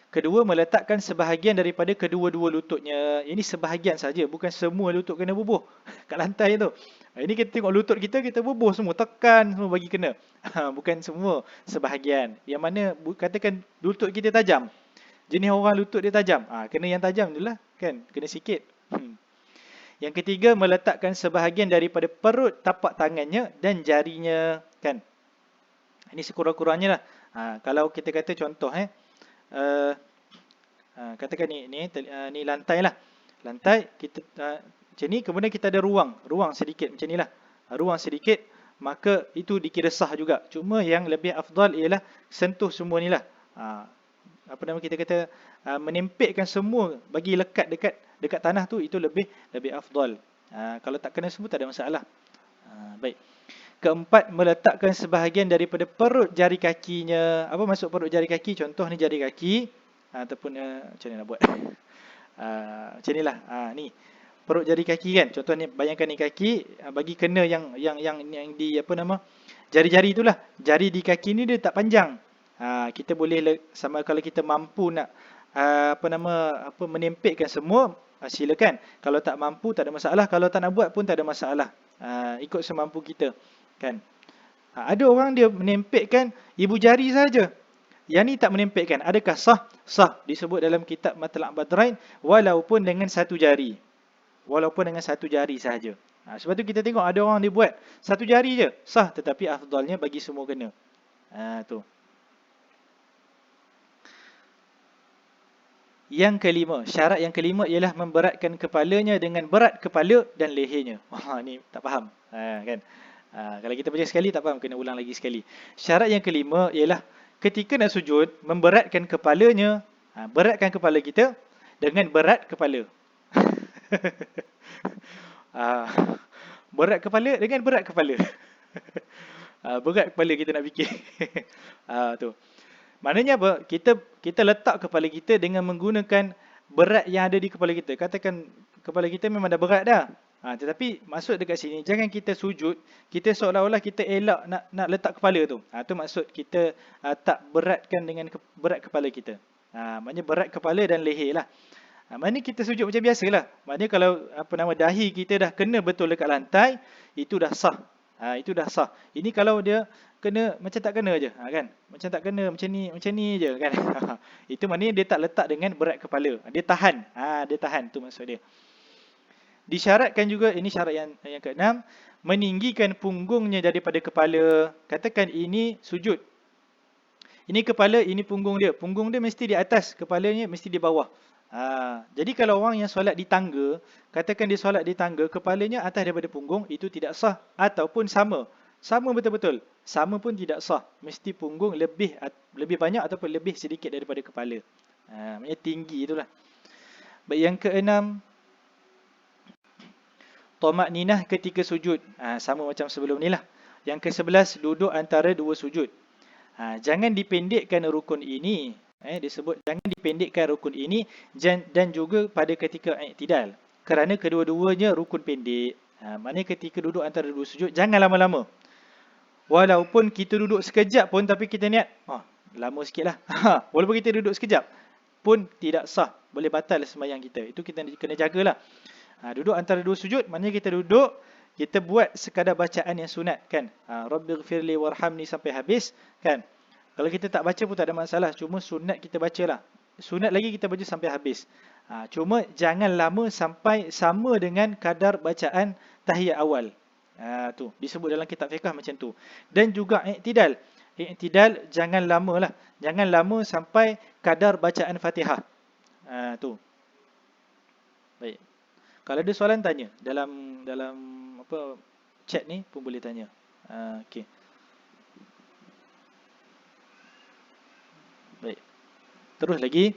Kedua, meletakkan sebahagian daripada kedua-dua lututnya. Ini sebahagian saja, bukan semua lutut kena bubuh kat lantai tu. Ini kita tengok lutut kita bubuh semua, tekan semua bagi kena. Bukan semua, sebahagian. Yang mana katakan lutut kita tajam. Jenis orang lutut dia tajam. Kena yang tajam tu lah, kan? Kena sikit. Yang ketiga, meletakkan sebahagian daripada perut, tapak tangannya dan jarinya, kan? Ini sekurang-kurangnya lah. Kalau kita kata contoh, katakan ni lantai lah. Lantai kita macam ni, kemudian kita ada ruang sedikit macam ni lah. Ruang sedikit, maka itu dikira sah juga. Cuma yang lebih afdal ialah sentuh semua ni lah. Kita kata menempelkan semua, bagi lekat dekat tanah tu, itu lebih afdal. Kalau tak kena semua tak ada masalah. Baik. Keempat, meletakkan sebahagian daripada perut jari kakinya. Apa maksud perut jari kaki? Contoh ni jari kaki. Ataupun macam mana nak buat? Macam ni lah. Ni perut jari kaki kan. Contoh ni, bayangkan ni kaki. Bagi kena yang di jari-jari itulah. Jari di kaki ni dia tak panjang. Kita boleh sama kalau kita mampu nak menempelkan semua, silakan. Kalau tak mampu tak ada masalah. Kalau tak nak buat pun tak ada masalah. Ikut semampu kita. Kan? Ada orang dia menempelkan ibu jari saja. Yang ni tak menempelkan. Adakah sah? Sah. Disebut dalam kitab Matlaq Badrain, walaupun dengan satu jari. Walaupun dengan satu jari sahaja. Sebab tu kita tengok ada orang dia buat satu jari je. Sah, tetapi afdalnya bagi semua kena. Tu. Yang kelima, syarat yang kelima ialah memberatkan kepalanya dengan berat kepala dan lehernya. Ni tak faham. Kan? Kalau kita baca sekali tak faham, kena ulang lagi sekali. Syarat yang kelima ialah ketika nak sujud, memberatkan kepalanya, beratkan kepala kita dengan berat kepala. Berat kepala dengan berat kepala. Berat kepala kita nak fikir. Tu. Maknanya apa? Kita letak kepala kita dengan menggunakan berat yang ada di kepala kita. Katakan kepala kita memang dah berat dah. Tetapi maksud dekat sini, jangan kita sujud, kita seolah-olah kita elak nak letak kepala tu. Tu maksud kita tak beratkan dengan berat kepala kita. Maknanya berat kepala dan leher lah. Maknanya kita sujud macam biasalah. Maknanya kalau dahi kita dah kena betul dekat lantai, itu dah sah. Itu dah sah. Ini kalau dia kena macam tak kena je, kan? Macam tak kena, macam ni je, kan? Itu maknanya dia tak letak dengan berat kepala. Dia tahan. Dia tahan, tu maksud dia. Disyaratkan juga, ini syarat yang keenam, meninggikan punggungnya daripada kepala. Katakan ini sujud. Ini kepala, ini punggung dia. Punggung dia mesti di atas, kepalanya mesti di bawah. Jadi kalau orang yang solat di tangga, katakan dia solat di tangga, kepalanya atas daripada punggung, itu tidak sah. Ataupun sama. Sama betul-betul. Sama pun tidak sah. Mesti punggung lebih banyak ataupun lebih sedikit daripada kepala. Maksudnya tinggi itulah. Baik, yang keenam, Tamakninah ketika sujud. Sama macam sebelum ni lah. Yang ke-11, duduk antara dua sujud. Jangan dipendekkan rukun ini. Disebut jangan dipendekkan rukun ini dan juga pada ketika i'tidal. Kerana kedua-duanya rukun pendek. Maknanya ketika duduk antara dua sujud, jangan lama-lama. Walaupun kita duduk sekejap pun, tapi kita niat, lama sikit lah. Walaupun kita duduk sekejap pun tidak sah. Boleh batal sembahyang kita. Itu kita kena jagalah. Duduk antara dua sujud, maknanya kita duduk, kita buat sekadar bacaan yang sunat, kan? Rabbighfirli warhamni sampai habis, kan? Kalau kita tak baca pun tak ada masalah. Cuma sunat kita bacalah. Sunat lagi kita baca sampai habis. Cuma jangan lama sampai sama dengan kadar bacaan tahiyat awal. Tu disebut dalam kitab fiqh macam tu. Dan juga i'tidal. I'tidal jangan lama lah. Jangan lama sampai kadar bacaan Fatihah. Tu. Baik. Kalau ada soalan tanya dalam chat ni pun boleh tanya. Okey. Baik. Terus lagi.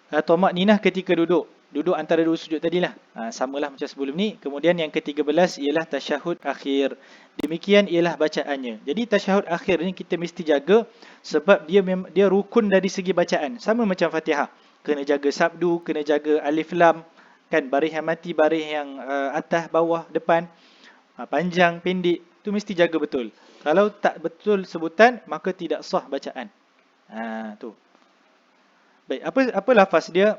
Tamakninah ketika duduk. Duduk antara dua sujud tadilah. Samalah macam sebelum ni. Kemudian yang ke-13 ialah tasyahud akhir. Demikian ialah bacaannya. Jadi tasyahud akhir ni kita mesti jaga sebab dia rukun dari segi bacaan. Sama macam Fatihah. Kena jaga sabdu, kena jaga alif lam, kan, baris yang mati, baris yang atas, bawah, depan, panjang, pendek, tu mesti jaga betul. Kalau tak betul sebutan, maka tidak sah bacaan. Tu. Baik, apa lafaz dia?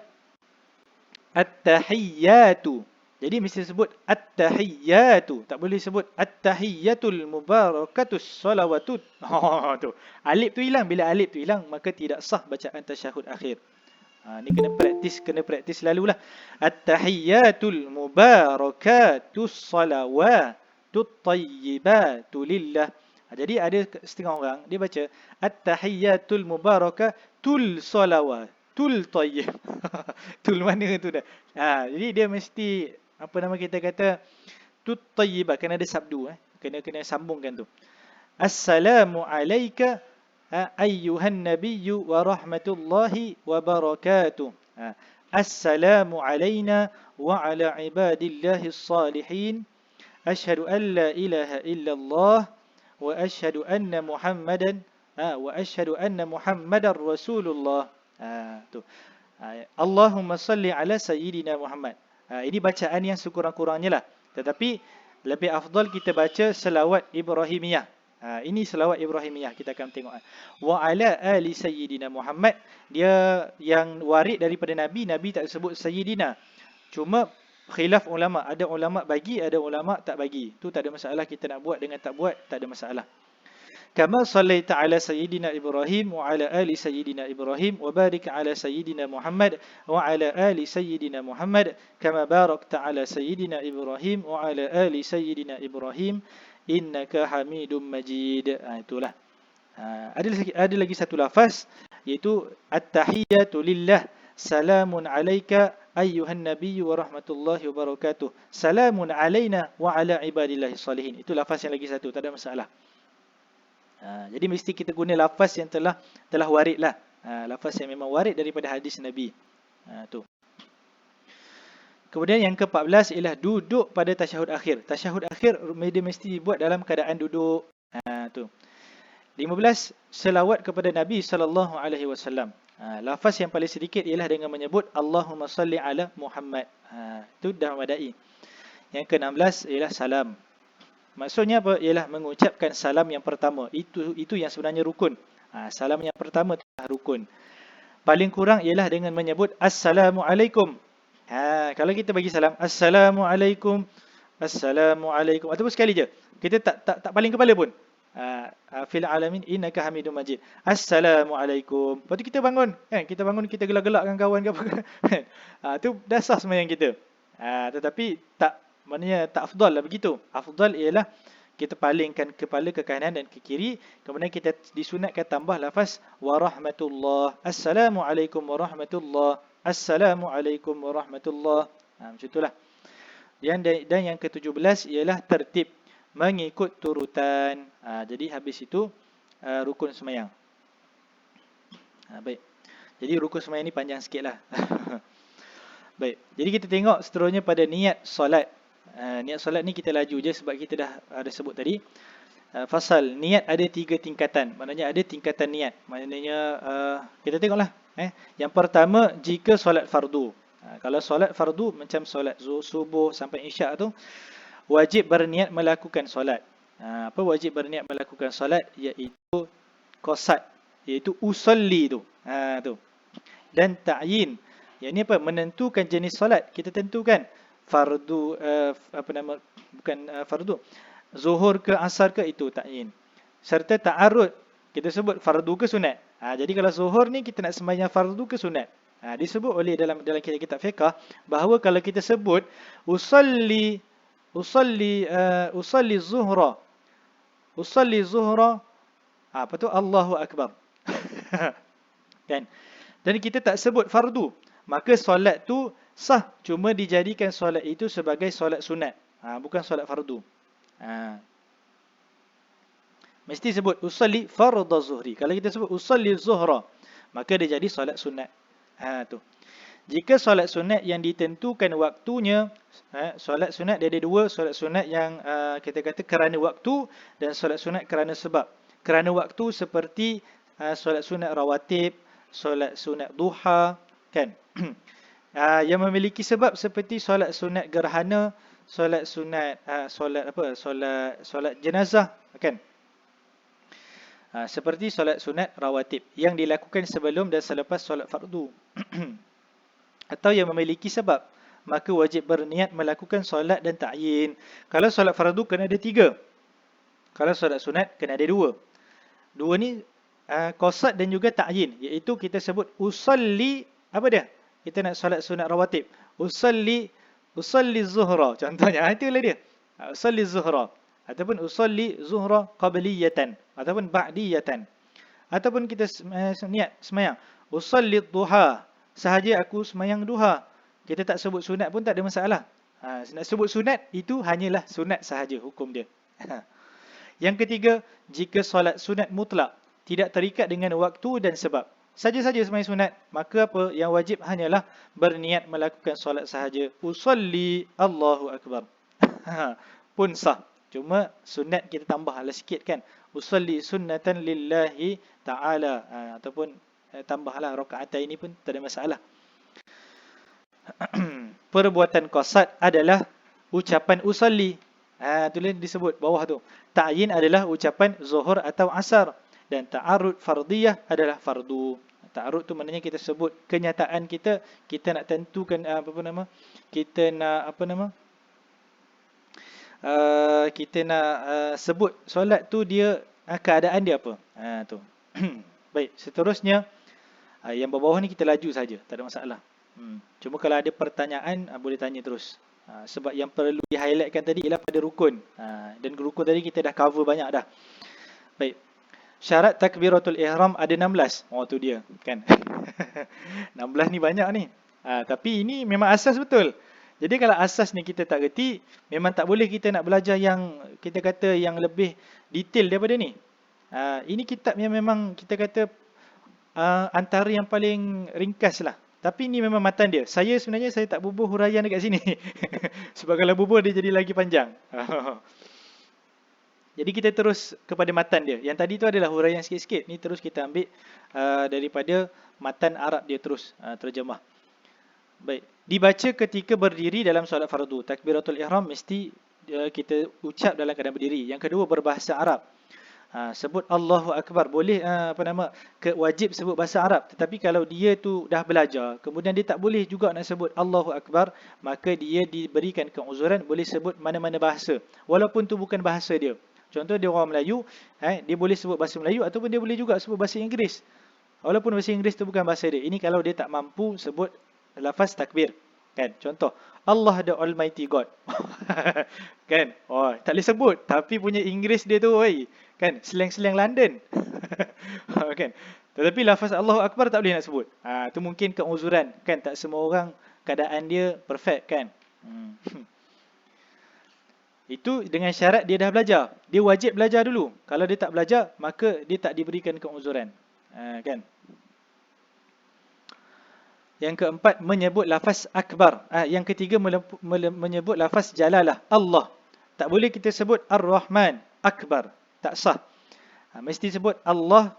At-tahiyyatu. Jadi mesti sebut at-tahiyyatu. Tak boleh sebut at-tahiyyatul mubarakatus salawatut. Tu. Alif tu hilang. Bila alif tu hilang, maka tidak sah bacaan tasyahud akhir. Ni kena praktis selalulah. At-tahiyyatul mubarakatus salawatut tayyibatu lillah. Jadi ada setengah orang dia baca at-tahiyyatul mubarakatul salawatul tayyib. Tul mana tu dah. Jadi dia mesti kita kata tut tayyibat, kena ada sabdu, kena sambungkan tu. Assalamu alayka ayyuhan nabiyyu wa rahmatullahi wa barakatuh. Assalamu alayna wa ala ibadillahis salihin. Asyhadu an la ilaha illallah wa asyhadu anna Muhammadar Rasulullah. Tu. Allahumma salli ala sayyidina Muhammad. Ini bacaan yang sekurang-kurangnya lah. Tetapi lebih afdal kita baca selawat Ibrahimiyah. Ini selawat Ibrahimiyah kita akan tengok. Wa ala ali sayyidina Muhammad. Dia yang warid daripada Nabi tak sebut sayyidina. Cuma khilaf ulama, ada ulama bagi, ada ulama tak bagi. Tu tak ada masalah, kita nak buat dengan tak buat tak ada masalah. Kama sallaita ala sayyidina Ibrahim wa ala ali sayyidina Ibrahim wa barik ala sayyidina Muhammad wa ala ali sayyidina Muhammad kama barakta ala sayyidina Ibrahim wa ala ali sayyidina Ibrahim innaka Hamidum Majid. Itulah. Ada lagi satu lafaz, iaitu at-tahiyyatu lillah salamun alayka ayyuhan nabiyyu wa rahmatullahi wa barakatuh salamun alayna wa ala ibadillahi salihin. Itu lafaz yang lagi satu, tak ada masalah. Jadi mesti kita guna lafaz yang telah warid lah. Lafaz yang memang warid daripada hadis Nabi. Tu. Kemudian yang ke-14 ialah duduk pada tasyahud akhir. Tasyahud akhir dia mesti dibuat dalam keadaan duduk. Tu. 15, selawat kepada Nabi sallallahu alaihi wasallam. Lafaz yang paling sedikit ialah dengan menyebut Allahumma salli ala Muhammad. Itu dah madai. Yang ke-16 ialah salam. Maksudnya apa? Ialah mengucapkan salam yang pertama. Itu yang sebenarnya rukun. Salam yang pertama adalah rukun. Paling kurang ialah dengan menyebut Assalamualaikum. Kalau kita bagi salam Assalamualaikum, Assalamualaikum, ataupun sekali je, kita tak paling kepala pun. Fil alamin innaka Hamidum Majid. Assalamualaikum. Lepas tu kita bangun, kan? Kita bangun, kita gelak-gelakkan kawan ke apa. Itu dah sah sembahyang kita. Tetapi maknanya tak afdal lah begitu. Afdal ialah kita palingkan kepala ke kanan dan ke kiri. Kemudian kita disunatkan tambah lafaz warahmatullah. Assalamualaikum warahmatullah. Assalamualaikum warahmatullah. Macam itulah. Dan yang ke-17 ialah tertib, mengikut turutan. Jadi habis itu rukun sembahyang. Baik. Jadi rukun sembahyang ni panjang sikit lah. Baik. Jadi kita tengok seterusnya pada niat solat. Niat solat ni kita laju je sebab kita dah ada sebut tadi. Fasal, niat ada 3 tingkatan. Maknanya ada tingkatan niat. Maknanya kita tengoklah. Yang pertama, jika solat fardu. Kalau solat fardu macam solat subuh sampai isyak tu, wajib berniat melakukan solat. Apa wajib berniat melakukan solat? Iaitu qasad, iaitu usalli tu. Tu. Dan ta'yin. Yang ni apa? Menentukan jenis solat. Kita tentukan fardu, bukan fardu, zuhur ke asar ke, itu ta'yin. Serta ta'arud, kita sebut fardu ke sunat. Jadi kalau zuhur ni kita nak sembahyang fardu ke sunat. Disebut oleh dalam kitab fiqh bahawa kalau kita sebut usalli zuhra, apa tu? Allahu akbar. Kan? Dan kita tak sebut fardu, maka solat tu sah, cuma dijadikan solat itu sebagai solat sunat, bukan solat fardu. Mesti sebut usalli fardhu zuhri. Kalau kita sebut usalli zuhra, maka dia jadi solat sunat. Tu. Jika solat sunat yang ditentukan waktunya, solat sunat dia ada 2, solat sunat yang kita kata kerana waktu, dan solat sunat kerana sebab. Kerana waktu seperti solat sunat rawatib, solat sunat duha, kan? Yang memiliki sebab seperti solat sunat gerhana, solat sunat solat jenazah, kan? Seperti solat sunat rawatib yang dilakukan sebelum dan selepas solat fardu. Atau yang memiliki sebab, maka wajib berniat melakukan solat dan ta'yin. Kalau solat fardu kena ada 3. Kalau solat sunat kena ada 2. 2 ni qasad dan juga ta'yin, iaitu kita sebut usalli, apa dia? Kita nak solat sunat rawatib, usalli zuhra contohnya. Itulah dia. Usalli zuhra, ataupun usalli zuhra qabliyatan, ataupun ba'diyatan. Ataupun kita niat semayang usalli duha, sahaja aku semayang duha. Kita tak sebut sunat pun tak ada masalah. Nak sebut sunat, itu hanyalah sunat sahaja hukum dia. Yang ketiga, jika solat sunat mutlak, tidak terikat dengan waktu dan sebab, saja-saja semayang sunat, maka apa yang wajib hanyalah berniat melakukan solat sahaja. Usalli Allahu akbar. Pun sah. Cuma sunat kita tambahlah sikit, kan? Usalli sunnatan lillahi ta'ala. Ataupun tambahlah rakaat ini pun tak ada masalah. Perbuatan qasad adalah ucapan usalli. Tulis disebut bawah tu. Ta'yin adalah ucapan zuhur atau asar. Dan ta'arud fardiyah adalah fardu. Ta'arud tu maknanya kita sebut kenyataan kita nak tentukan kita nak sebut solat tu dia keadaan dia apa. Tu. Baik, seterusnya yang bawah ni kita laju saja, tak ada masalah. Cuma kalau ada pertanyaan boleh tanya terus. Sebab yang perlu di-highlightkan tadi ialah pada rukun. Dan rukun tadi kita dah cover banyak dah. Baik. Syarat takbiratul ihram ada 16. Oh tu dia, kan. 16 ni banyak ni. Tapi ini memang asas betul. Jadi kalau asas ni kita tak reti, memang tak boleh kita nak belajar yang kita kata yang lebih detail daripada ni. Ini kitab yang memang kita kata antara yang paling ringkas lah. Tapi ni memang matan dia. Sebenarnya saya tak bubuh huraian dekat sini. Sebab kalau bubuh dia jadi lagi panjang. Jadi kita terus kepada matan dia. Yang tadi tu adalah huraian sikit-sikit. Ni terus kita ambil daripada matan Arab dia terus terjemah. Baik. Dibaca ketika berdiri dalam solat fardu. Takbiratul ihram mesti kita ucap dalam keadaan berdiri. Yang kedua berbahasa Arab. Sebut Allahu Akbar. Boleh wajib sebut bahasa Arab. Tetapi kalau dia tu dah belajar, kemudian dia tak boleh juga nak sebut Allahu Akbar, maka dia diberikan keuzuran boleh sebut mana-mana bahasa. Walaupun tu bukan bahasa dia. Contoh dia orang Melayu, dia boleh sebut bahasa Melayu ataupun dia boleh juga sebut bahasa Inggeris. Walaupun bahasa Inggeris tu bukan bahasa dia. Ini kalau dia tak mampu sebut lafaz takbir. Kan? Contoh, Allah the Almighty God. Kan? Tak boleh sebut. Tapi punya Inggeris dia tu, kan? Slang-slang London. Kan? Tetapi lafaz Allahu Akbar tak boleh nak sebut. Tu mungkin keuzuran. Kan? Tak semua orang keadaan dia perfect, kan? Itu dengan syarat dia dah belajar. Dia wajib belajar dulu. Kalau dia tak belajar, maka dia tak diberikan keuzuran. Kan? Yang keempat, menyebut lafaz akbar. Yang ketiga, menyebut lafaz jalalah. Allah. Tak boleh kita sebut Ar-Rahman Akbar. Tak sah. Mesti sebut Allah.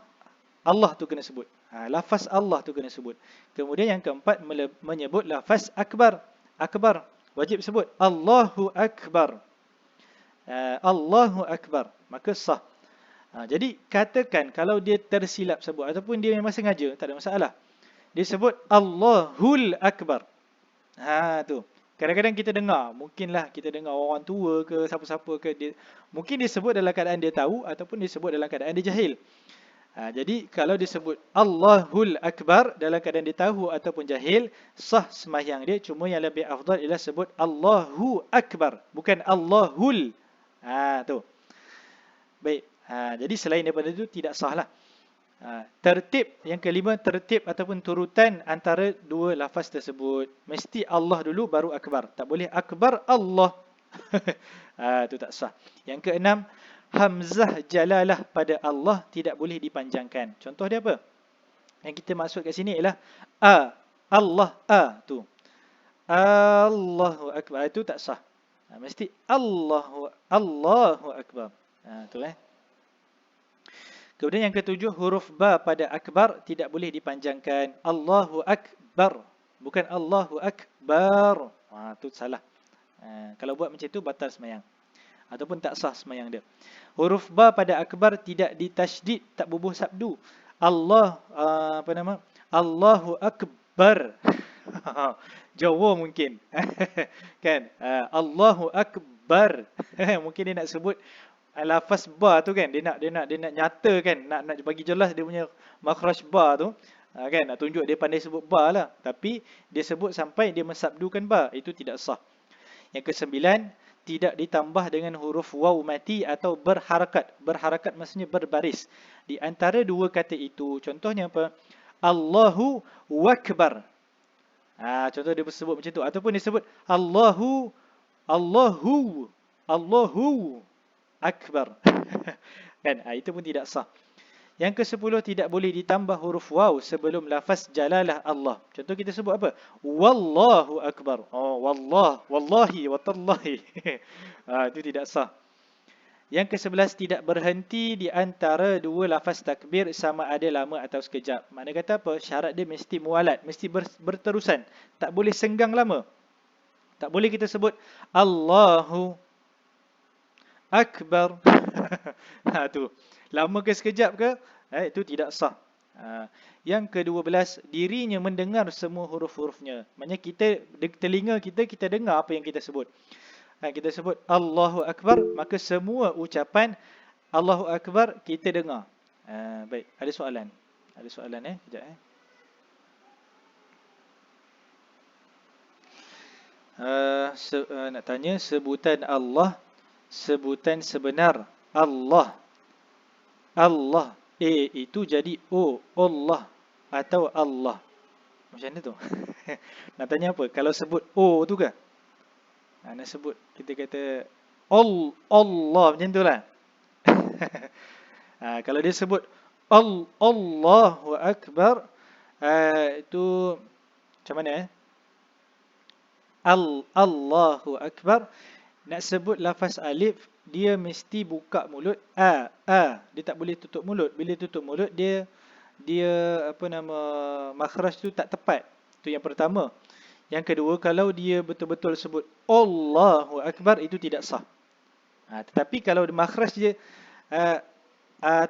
Allah tu kena sebut. Lafaz Allah tu kena sebut. Kemudian yang keempat, menyebut lafaz akbar. Akbar. Wajib sebut Allahu Akbar. Allahu Akbar. Maka sah. Jadi katakan kalau dia tersilap sebut ataupun dia memang sengaja, tak ada masalah. Dia sebut Allahul Akbar. Tu. Kadang-kadang kita dengar, mungkinlah kita dengar orang tua ke siapa-siapa ke, mungkin dia sebut dalam keadaan dia tahu ataupun dia sebut dalam keadaan dia jahil. Jadi kalau dia sebut Allahul Akbar dalam keadaan dia tahu ataupun jahil, sah sembahyang dia. Cuma yang lebih afdal ialah sebut Allahu Akbar, bukan Allahul. Tu. Baik. Jadi selain daripada itu tidak sah lah. Tertib yang kelima, tertib ataupun turutan antara dua lafaz tersebut. Mesti Allah dulu baru Akbar. Tak boleh Akbar Allah. Itu tak sah. Yang keenam, hamzah jalalah pada Allah tidak boleh dipanjangkan. Contoh dia apa? Yang kita maksud kat sini ialah Allah tu. Allahu Akbar. Itu tak sah. Mesti Allahu Akbar. Tu Kemudian yang ketujuh, huruf ba pada akbar tidak boleh dipanjangkan. Allahu Akbar. Bukan Allahu Akbar. Itu salah. Kalau buat macam itu, batal semayang. Ataupun tak sah semayang dia. Huruf ba pada akbar tidak ditasydid, tak bubuh sabdu. Allahu Akbar. Jawa mungkin. Kan? Allahu Akbar. Mungkin dia nak sebut lafaz ba tu kan, dia nak nyatakan, nak bagi jelas dia punya makhraj ba tu, kan, nak tunjuk dia pandai sebut ba lah, tapi dia sebut sampai dia mensabdukan ba, itu tidak sah. Yang kesembilan, tidak ditambah dengan huruf waw mati atau berharakat. Berharakat maksudnya berbaris. Di antara dua kata itu, contohnya apa? Allahu Akbar. Contoh dia sebut macam tu, ataupun dia sebut Allahu Akbar. Kan? Itu pun tidak sah. Yang ke-10, tidak boleh ditambah huruf waw sebelum lafaz jalalah Allah. Contoh kita sebut apa? Wallahu Akbar. Wallahi wa tallahi. Itu tidak sah. Yang ke-11, tidak berhenti di antara dua lafaz takbir sama ada lama atau sekejap. Makna kata apa? Syarat dia mesti mualat, mesti berterusan. Tak boleh senggang lama. Tak boleh kita sebut Allahu Akbar. Tu. Lama ke sekejap ke? Itu tidak sah. Yang ke-12, dirinya mendengar semua huruf-hurufnya. Maksudnya telinga kita dengar apa yang kita sebut. Kita sebut Allahu Akbar, maka semua ucapan Allahu Akbar, kita dengar. Baik, ada soalan. Ada soalan Sekejap nak tanya sebutan Allah, sebutan sebenar Allah. Allah. Itu jadi Allah atau Allah. Macam mana tu? Nak tanya apa? Kalau sebut tu ke? Nak sebut, kita kata Allah macam tu lah. Kalau dia sebut Allahu Akbar, itu macam mana Allahu Akbar, nak sebut lafaz alif, dia mesti buka mulut. Dia tak boleh tutup mulut. Bila tutup mulut, dia makhraj tu tak tepat. Itu yang pertama. Yang kedua, kalau dia betul-betul sebut Allahu Akbar, itu tidak sah. Tetapi kalau makhraj dia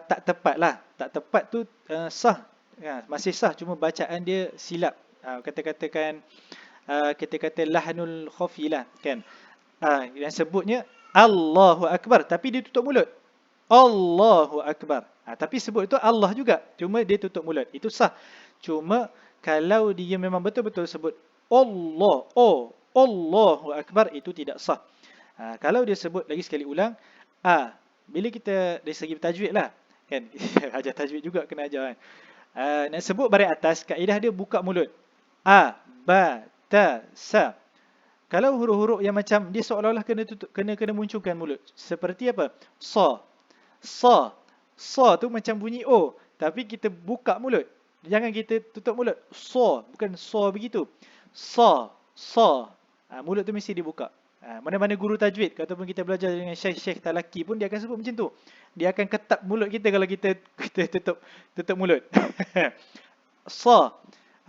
tak tepat lah. Tak tepat tu sah. Masih sah, cuma bacaan dia silap. Kita kata lahnul khafi lah, kan. Yang sebutnya Allahu Akbar, tapi dia tutup mulut. Allahu Akbar. Tapi sebut itu Allah juga, cuma dia tutup mulut. Itu sah. Cuma kalau dia memang betul-betul sebut Allahu Akbar, itu tidak sah. Kalau dia sebut, lagi sekali ulang, bila kita dari segi tajwid lah, kan. Ajar tajwid juga kena ajar, kan. Nak sebut baris atas, kaedah dia buka mulut. Ba, ta, sa. Kalau huruf-huruf yang macam dia seolah-olah kena munculkan mulut. Seperti apa? Sa. Sa tu macam bunyi O, tapi kita buka mulut. Jangan kita tutup mulut. Sa, bukan sa begitu. Sa. Mulut tu mesti dibuka. Mana-mana guru tajwid ataupun kita belajar dengan syekh talaki pun dia akan sebut macam tu. Dia akan ketat mulut kita kalau kita tutup mulut. Sa.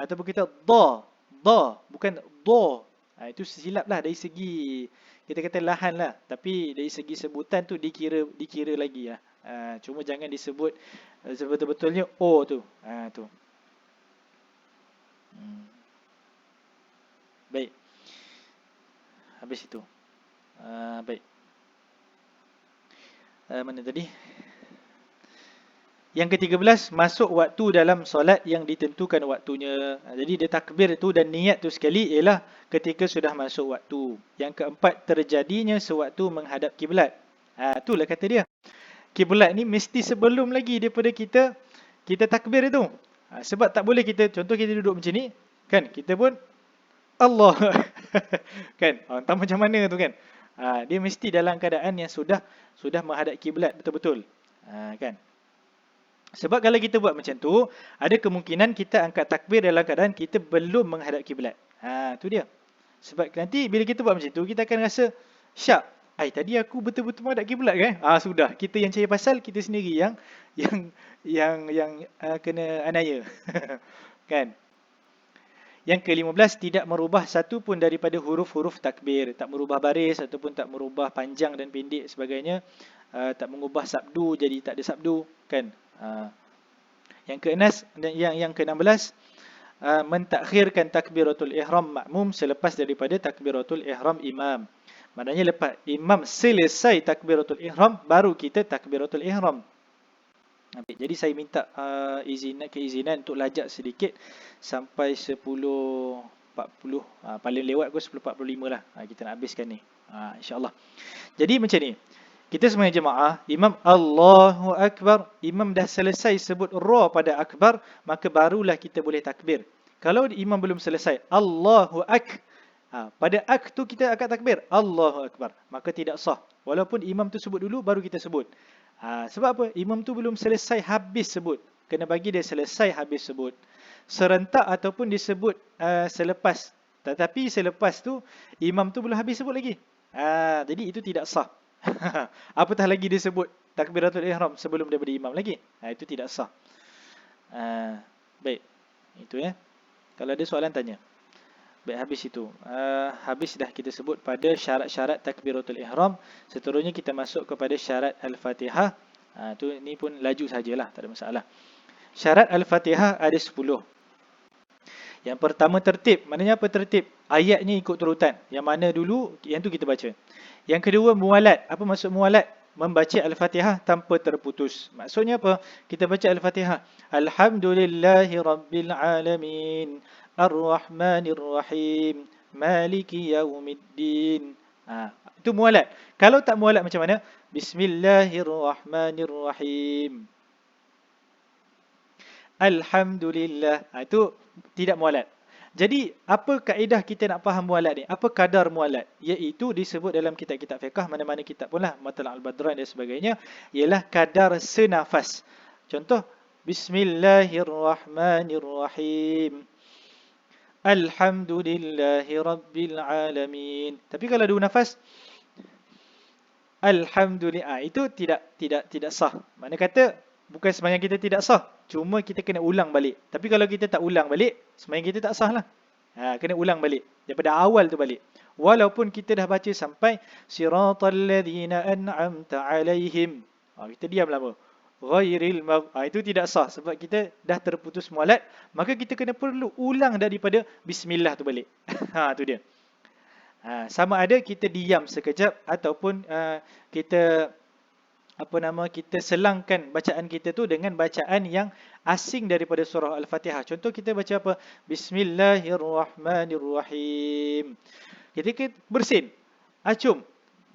Ataupun kita da, bukan do. Itu silap lah dari segi, kita kata lahan lah. Tapi dari segi sebutan tu dikira lagi lah. Cuma jangan disebut sebetul-betulnya O tu. Tu. Baik. Habis itu. Baik. Mana tadi? Yang ke-13, masuk waktu dalam solat yang ditentukan waktunya. Jadi dia takbir tu dan niat tu sekali ialah ketika sudah masuk waktu. Yang keempat, terjadinya sewaktu menghadap kiblat. Itulah kata dia. Kiblat ni mesti sebelum lagi daripada kita takbir itu. Sebab tak boleh kita, contoh kita duduk macam ni, kan, kita pun Allah. Kan, entah macam mana tu, kan. Dia mesti dalam keadaan yang sudah menghadap kiblat betul-betul. Kan. Sebab kalau kita buat macam tu, ada kemungkinan kita angkat takbir dalam keadaan kita belum menghadap kiblat. Tu dia. Sebab nanti bila kita buat macam tu, kita akan rasa syak. Tadi aku betul-betul menghadap kiblat kan? Sudah, kita yang cari pasal, kita sendiri yang kena anaya. Kan? Yang ke-15, tidak merubah satu pun daripada huruf-huruf takbir. Tak merubah baris ataupun tak merubah panjang dan pendek sebagainya. Tak mengubah sabdu jadi tak ada sabdu, kan? Yang ke-16, mentakhirkan takbiratul ihram makmum selepas daripada takbiratul ihram imam. Maknanya lepas imam selesai takbiratul ihram, baru kita takbiratul ihram. Jadi saya minta keizinan untuk lajak sedikit sampai 10.40. Paling lewat aku 10.45 lah. Kita nak habiskan ni, insyaAllah. Jadi macam ni, kita semuanya jemaah, imam Allahu Akbar, imam dah selesai sebut ra pada akbar, maka barulah kita boleh takbir. Kalau imam belum selesai Allahu Ak, pada ak tu kita akan takbir Allahu Akbar, maka tidak sah. Walaupun imam tu sebut dulu baru kita sebut. Sebab apa? Imam tu belum selesai habis sebut. Kena bagi dia selesai habis sebut. Serentak ataupun disebut selepas. Tetapi selepas tu imam tu belum habis sebut lagi. Jadi itu tidak sah. Apatah lagi disebut takbiratul ihram sebelum daripada imam lagi. Itu tidak sah. Baik. Itu ya. Kalau ada soalan tanya. Baik, habis itu. Habis dah kita sebut pada syarat-syarat takbiratul ihram. Seterusnya kita masuk kepada syarat al-Fatihah. Ni pun laju sajalah, tak ada masalah. Syarat al-Fatihah ada 10. Yang pertama tertib. Maknanya apa tertib? Ayatnya ikut turutan. Yang mana dulu, yang tu kita baca. Yang kedua muwalat. Apa maksud muwalat? membaca Al-Fatihah tanpa terputus. Maksudnya apa? Kita baca Al-Fatihah. Alhamdulillahi Rabbil Alamin. Ar-Rahmanir Rahim. Maliki Yaumiddin. Itu mualat. Kalau tak mualat macam mana? Bismillahirrahmanirrahim. Alhamdulillah. Itu tidak mualat. Jadi, apa kaedah kita nak faham mualat ni? Apa kadar mualat? Iaitu disebut dalam kitab-kitab fiqah, mana-mana kitab pun lah, Matla' al-Badran dan sebagainya, ialah kadar senafas. Contoh, Bismillahirrahmanirrahim. Alhamdulillahi Rabbil Alamin. Tapi kalau dua nafas, Alhamdulillah, itu tidak sah. Mana kata, bukan sembahyang kita tidak sah, cuma kita kena ulang balik. Tapi kalau kita tak ulang balik, sembahyang kita tak sah lah. Kena ulang balik daripada awal tu balik. Walaupun kita dah baca sampai siratal ladzina an'amta alaihim, kita diam lama. Ghairil itu tidak sah sebab kita dah terputus mualat, maka kita kena perlu ulang daripada bismillah tu balik. Tu dia. Sama ada kita diam sekejap ataupun kita kita selangkan bacaan kita tu dengan bacaan yang asing daripada surah Al-Fatihah. Contoh kita baca apa? Bismillahirrahmanirrahim. Kita bersin, acum.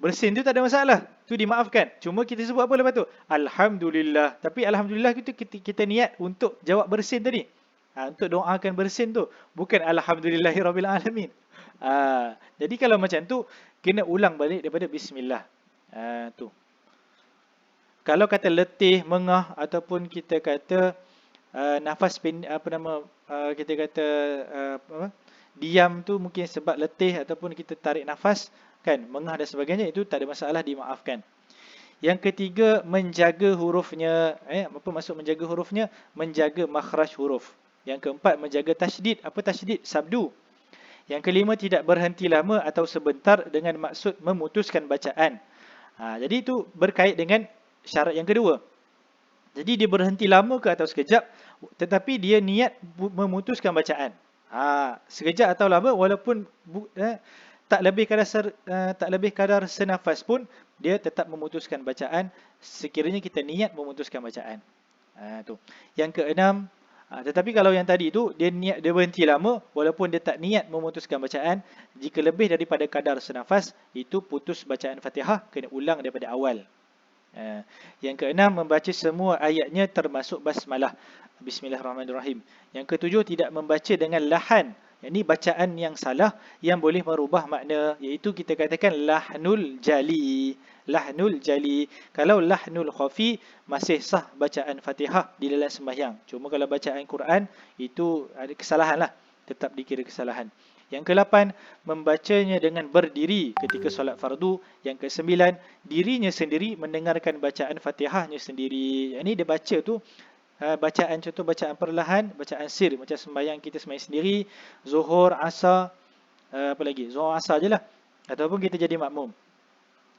Bersin tu tak ada masalah. Tu dimaafkan. Cuma kita sebut apa lepas tu? Alhamdulillah. Tapi Alhamdulillah kita niat untuk jawab bersin tadi. Untuk doakan bersin tu. Bukan Alhamdulillahirrabbilalamin. Jadi kalau macam tu, kena ulang balik daripada Bismillah. Tu. Kalau kata letih, mengah ataupun kita kata nafas kita kata diam tu mungkin sebab letih ataupun kita tarik nafas, kan, mengah dan sebagainya, itu tak ada masalah, dimaafkan. Yang ketiga, menjaga hurufnya. Apa maksud menjaga hurufnya? Menjaga makhraj huruf. Yang keempat, menjaga tasydid. Apa tasydid? Sabdu. Yang kelima, tidak berhenti lama atau sebentar dengan maksud memutuskan bacaan. Jadi itu berkait dengan syarat yang kedua. Jadi dia berhenti lama ke atau sekejap, tetapi dia niat memutuskan bacaan. Sekejap atau lama, walaupun tak lebih kadar senafas pun, dia tetap memutuskan bacaan sekiranya kita niat memutuskan bacaan. Tu. Yang keenam, tetapi kalau yang tadi tu dia berhenti lama walaupun dia tak niat memutuskan bacaan, jika lebih daripada kadar senafas, itu putus bacaan Fatihah, kena ulang daripada awal. Yang keenam, membaca semua ayatnya termasuk basmalah. Bismillahirrahmanirrahim. Yang ketujuh, tidak membaca dengan lahan. Ini bacaan yang salah yang boleh merubah makna, iaitu kita katakan lahnul jali. Lahnul jali. Kalau lahnul khafi, masih sah bacaan Fatihah di dalam sembahyang. Cuma kalau bacaan Quran, itu ada kesalahan lah, tetap dikira kesalahan. Yang ke-8, membacanya dengan berdiri ketika solat fardu. Yang ke-9, dirinya sendiri mendengarkan bacaan Fatihahnya sendiri. Yang ini dia baca tu, bacaan, contoh bacaan perlahan, bacaan sir, macam sembahyang kita sembahyang sendiri, zuhur, asar, apa lagi? Zuhur, asar je lah. Ataupun kita jadi makmum.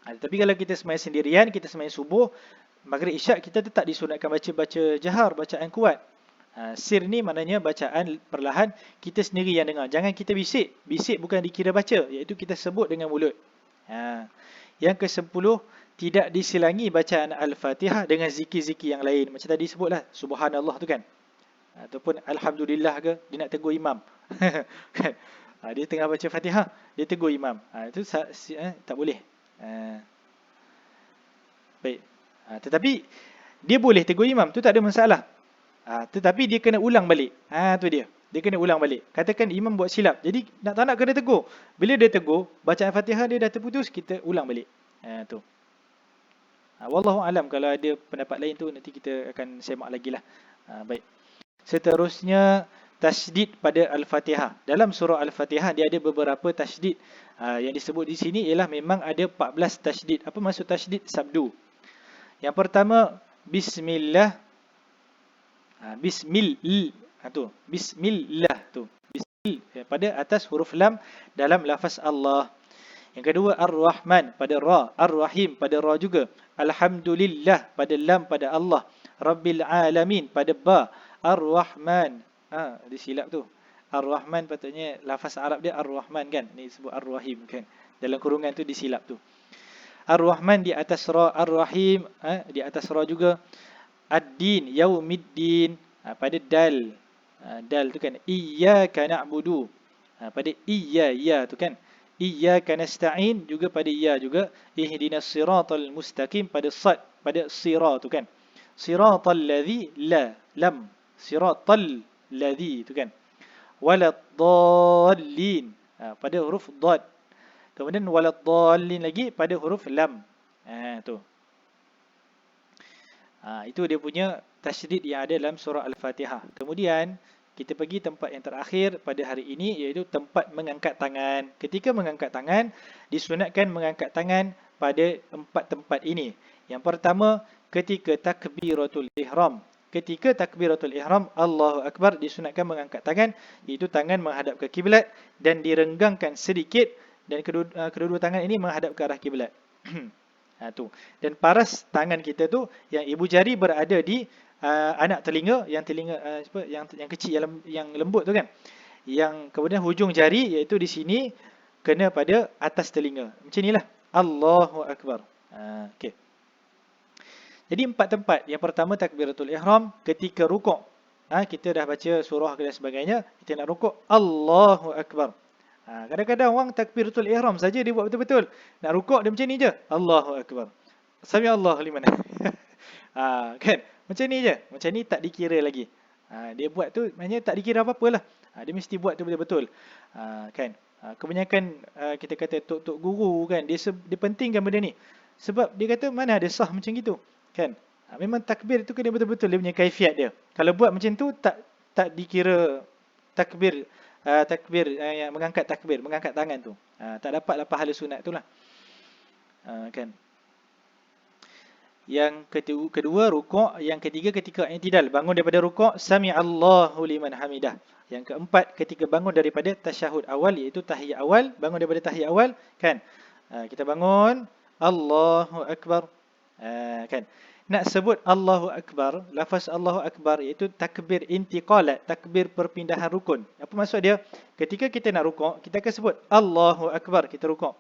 Tapi kalau kita sembahyang sendirian, kita sembahyang subuh, maghrib, isyak, kita tetap disunatkan baca jahar, bacaan kuat. Sir ni maknanya bacaan perlahan, kita sendiri yang dengar. Jangan kita bisik. Bisik bukan dikira baca, iaitu kita sebut dengan mulut. Yang ke-10, tidak diselangi bacaan Al-Fatihah dengan zikir-zikir yang lain. Macam tadi sebutlah, Subhanallah tu kan. Ataupun Alhamdulillah ke, dia nak tegur imam. Kan? Dia tengah baca Fatihah, dia tegur imam. Itu tak boleh. Baik. Tetapi dia boleh tegur imam, tu tak ada masalah. Tetapi dia kena ulang balik. Tu dia. Dia kena ulang balik. Katakan imam buat silap, jadi tak nak kena tegur. Bila dia tegur, bacaan Fatihah dia dah terputus, kita ulang balik. Tu. Wallahu alam, kalau ada pendapat lain tu nanti kita akan semak lagi lah. Baik. Seterusnya, tasydid pada Al-Fatihah. Dalam surah Al-Fatihah dia ada beberapa tasydid. Yang disebut di sini ialah memang ada 14 tasydid. Apa maksud tasydid? Sabdu. Yang pertama, bismillah. Bismillah tu. Bismillah tu. Bismillah pada atas huruf lam dalam lafaz Allah. Yang kedua, Ar-Rahman pada Ra, Ar-Rahim pada Ra juga. Alhamdulillah pada lam pada Allah. Rabbil Alamin pada Ba. Ar-Rahman. Dia silap tu. Ar-Rahman patutnya lafaz Arab dia Ar-Rahman kan. Ni sebut Ar-Rahim kan. Dalam kurungan tu disilap tu. Ar-Rahman di atas ra, Ar-Rahim di atas ra juga. Ad-din, Yaumiddin pada dal. Dal tu kan iyyaka na'budu. Pada ya tu kan. Iyyaka nasta'in juga pada ya juga. Ihdinas siratal mustaqim pada sad, pada sira tu kan. Siratal ladzi la lam. Siratal ladzi tu kan. Waladdallin pada huruf dad. Kemudian waladdallin lagi pada huruf lam. Tu. Itu dia punya tasydid yang ada dalam surah Al-Fatihah. Kemudian kita pergi tempat yang terakhir pada hari ini, iaitu tempat mengangkat tangan. Ketika mengangkat tangan, disunatkan mengangkat tangan pada 4 tempat ini. Yang pertama, ketika takbiratul ihram. Ketika takbiratul ihram, Allahu Akbar, disunatkan mengangkat tangan, iaitu tangan menghadap ke kiblat dan direnggangkan sedikit, dan kedua-dua tangan ini menghadap ke arah kiblat. Tu. Dan paras tangan kita tu, yang ibu jari berada di anak telinga, yang telinga yang kecil, yang lembut tu kan. Yang kemudian hujung jari iaitu di sini kena pada atas telinga. Macam inilah. Allahu Akbar. Okey. Jadi 4 tempat. Yang pertama takbiratul ihram, ketika rukuk. Kita dah baca surah dan sebagainya, kita nak rukuk, Allahu Akbar. Kadang-kadang orang takbiratul ihram saja dia buat betul-betul. Nak rukuk dia macam ni je. Allahu Akbar. Sami Allahu liman. Kan? Macam ni je. Macam ni tak dikira lagi. Dia buat tu maknanya tak dikira apa-apalah. Dia mesti buat tu betul-betul. Kan? Kebanyakan kita kata tok-tok guru kan, dia pentingkan benda ni. Sebab dia kata mana ada sah macam gitu. Kan? Memang takbir tu kena betul-betul dia punya kaifiat dia. Kalau buat macam tu tak dikira takbir. Takbir yang mengangkat takbir, mengangkat tangan tu. Tak dapatlah pahala sunat tu lah. Kan? Yang kedua rukuk, yang ketiga ketika i'tidal, bangun daripada rukuk, sami Allahu liman hamidah. Yang keempat ketika bangun daripada tasyahud awal, iaitu tahiyat awal, bangun daripada tahiyat awal, kan? Kita bangun, Allahu Akbar. Kan? Nak sebut Allahu Akbar, lafaz Allahu Akbar iaitu takbir intiqalat, takbir perpindahan rukun. Apa maksud dia? Ketika kita nak rukuk, kita akan sebut Allahu Akbar, kita rukuk.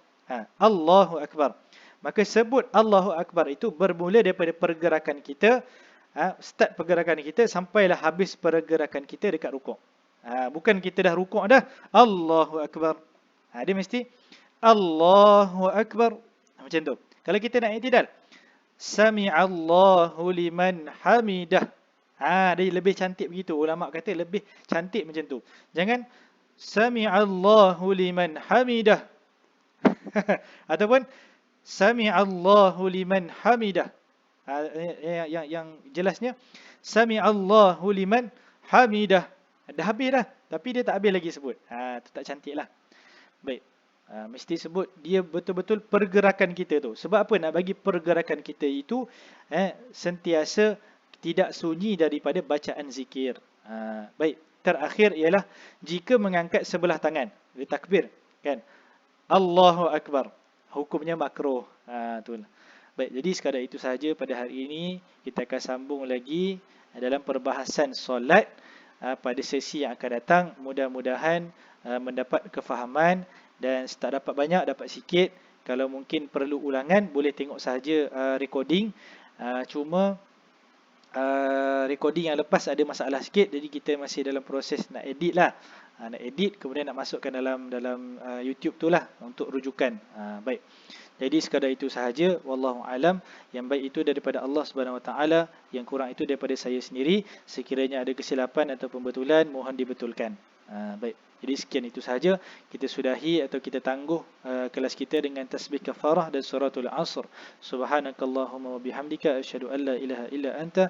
Allahu Akbar. Maka sebut Allahu Akbar itu bermula daripada pergerakan kita, start pergerakan kita sampailah habis pergerakan kita dekat rukuk. Bukan kita dah rukuk dah, Allahu Akbar. Dia mesti Allahu Akbar. Macam tu. Kalau kita nak i'tidal, Sami'allahu liman hamidah. Dia lebih cantik begitu. Ulama kata lebih cantik macam tu. Jangan Sami'allahu liman hamidah. Ataupun Sami'allahu liman hamidah. Yang jelasnya Sami'allahu liman hamidah. Dah habis dah. Tapi dia tak habis lagi sebut. Tu tak cantik lah. Baik. Mesti sebut dia betul-betul pergerakan kita tu. Sebab apa? Nak bagi pergerakan kita itu sentiasa tidak sunyi daripada bacaan zikir. Baik. Terakhir ialah jika mengangkat sebelah tangan, dia takbir, kan? Allahu Akbar. Hukumnya makruh. Tu. Baik, jadi sekadar itu sahaja pada hari ini. Kita akan sambung lagi dalam perbahasan solat pada sesi yang akan datang. Mudah-mudahan mendapat kefahaman. Dan tak dapat banyak, dapat sikit. Kalau mungkin perlu ulangan, boleh tengok sahaja recording. Cuma recording yang lepas ada masalah sikit, jadi kita masih dalam proses nak edit lah. Nak edit, kemudian nak masukkan dalam YouTube tu lah untuk rujukan. Baik. Jadi sekadar itu sahaja. Wallahu alam. Yang baik itu daripada Allah Subhanahu Wa Taala, yang kurang itu daripada saya sendiri. Sekiranya ada kesilapan atau pembetulan, mohon dibetulkan. Baik. Jadi sekian itu sahaja. Kita sudahi atau kita tangguh kelas kita dengan tasbih kafarah dan suratul asr. Subhanakallahumma wa bihamdika asyhadu an la ilaha illa anta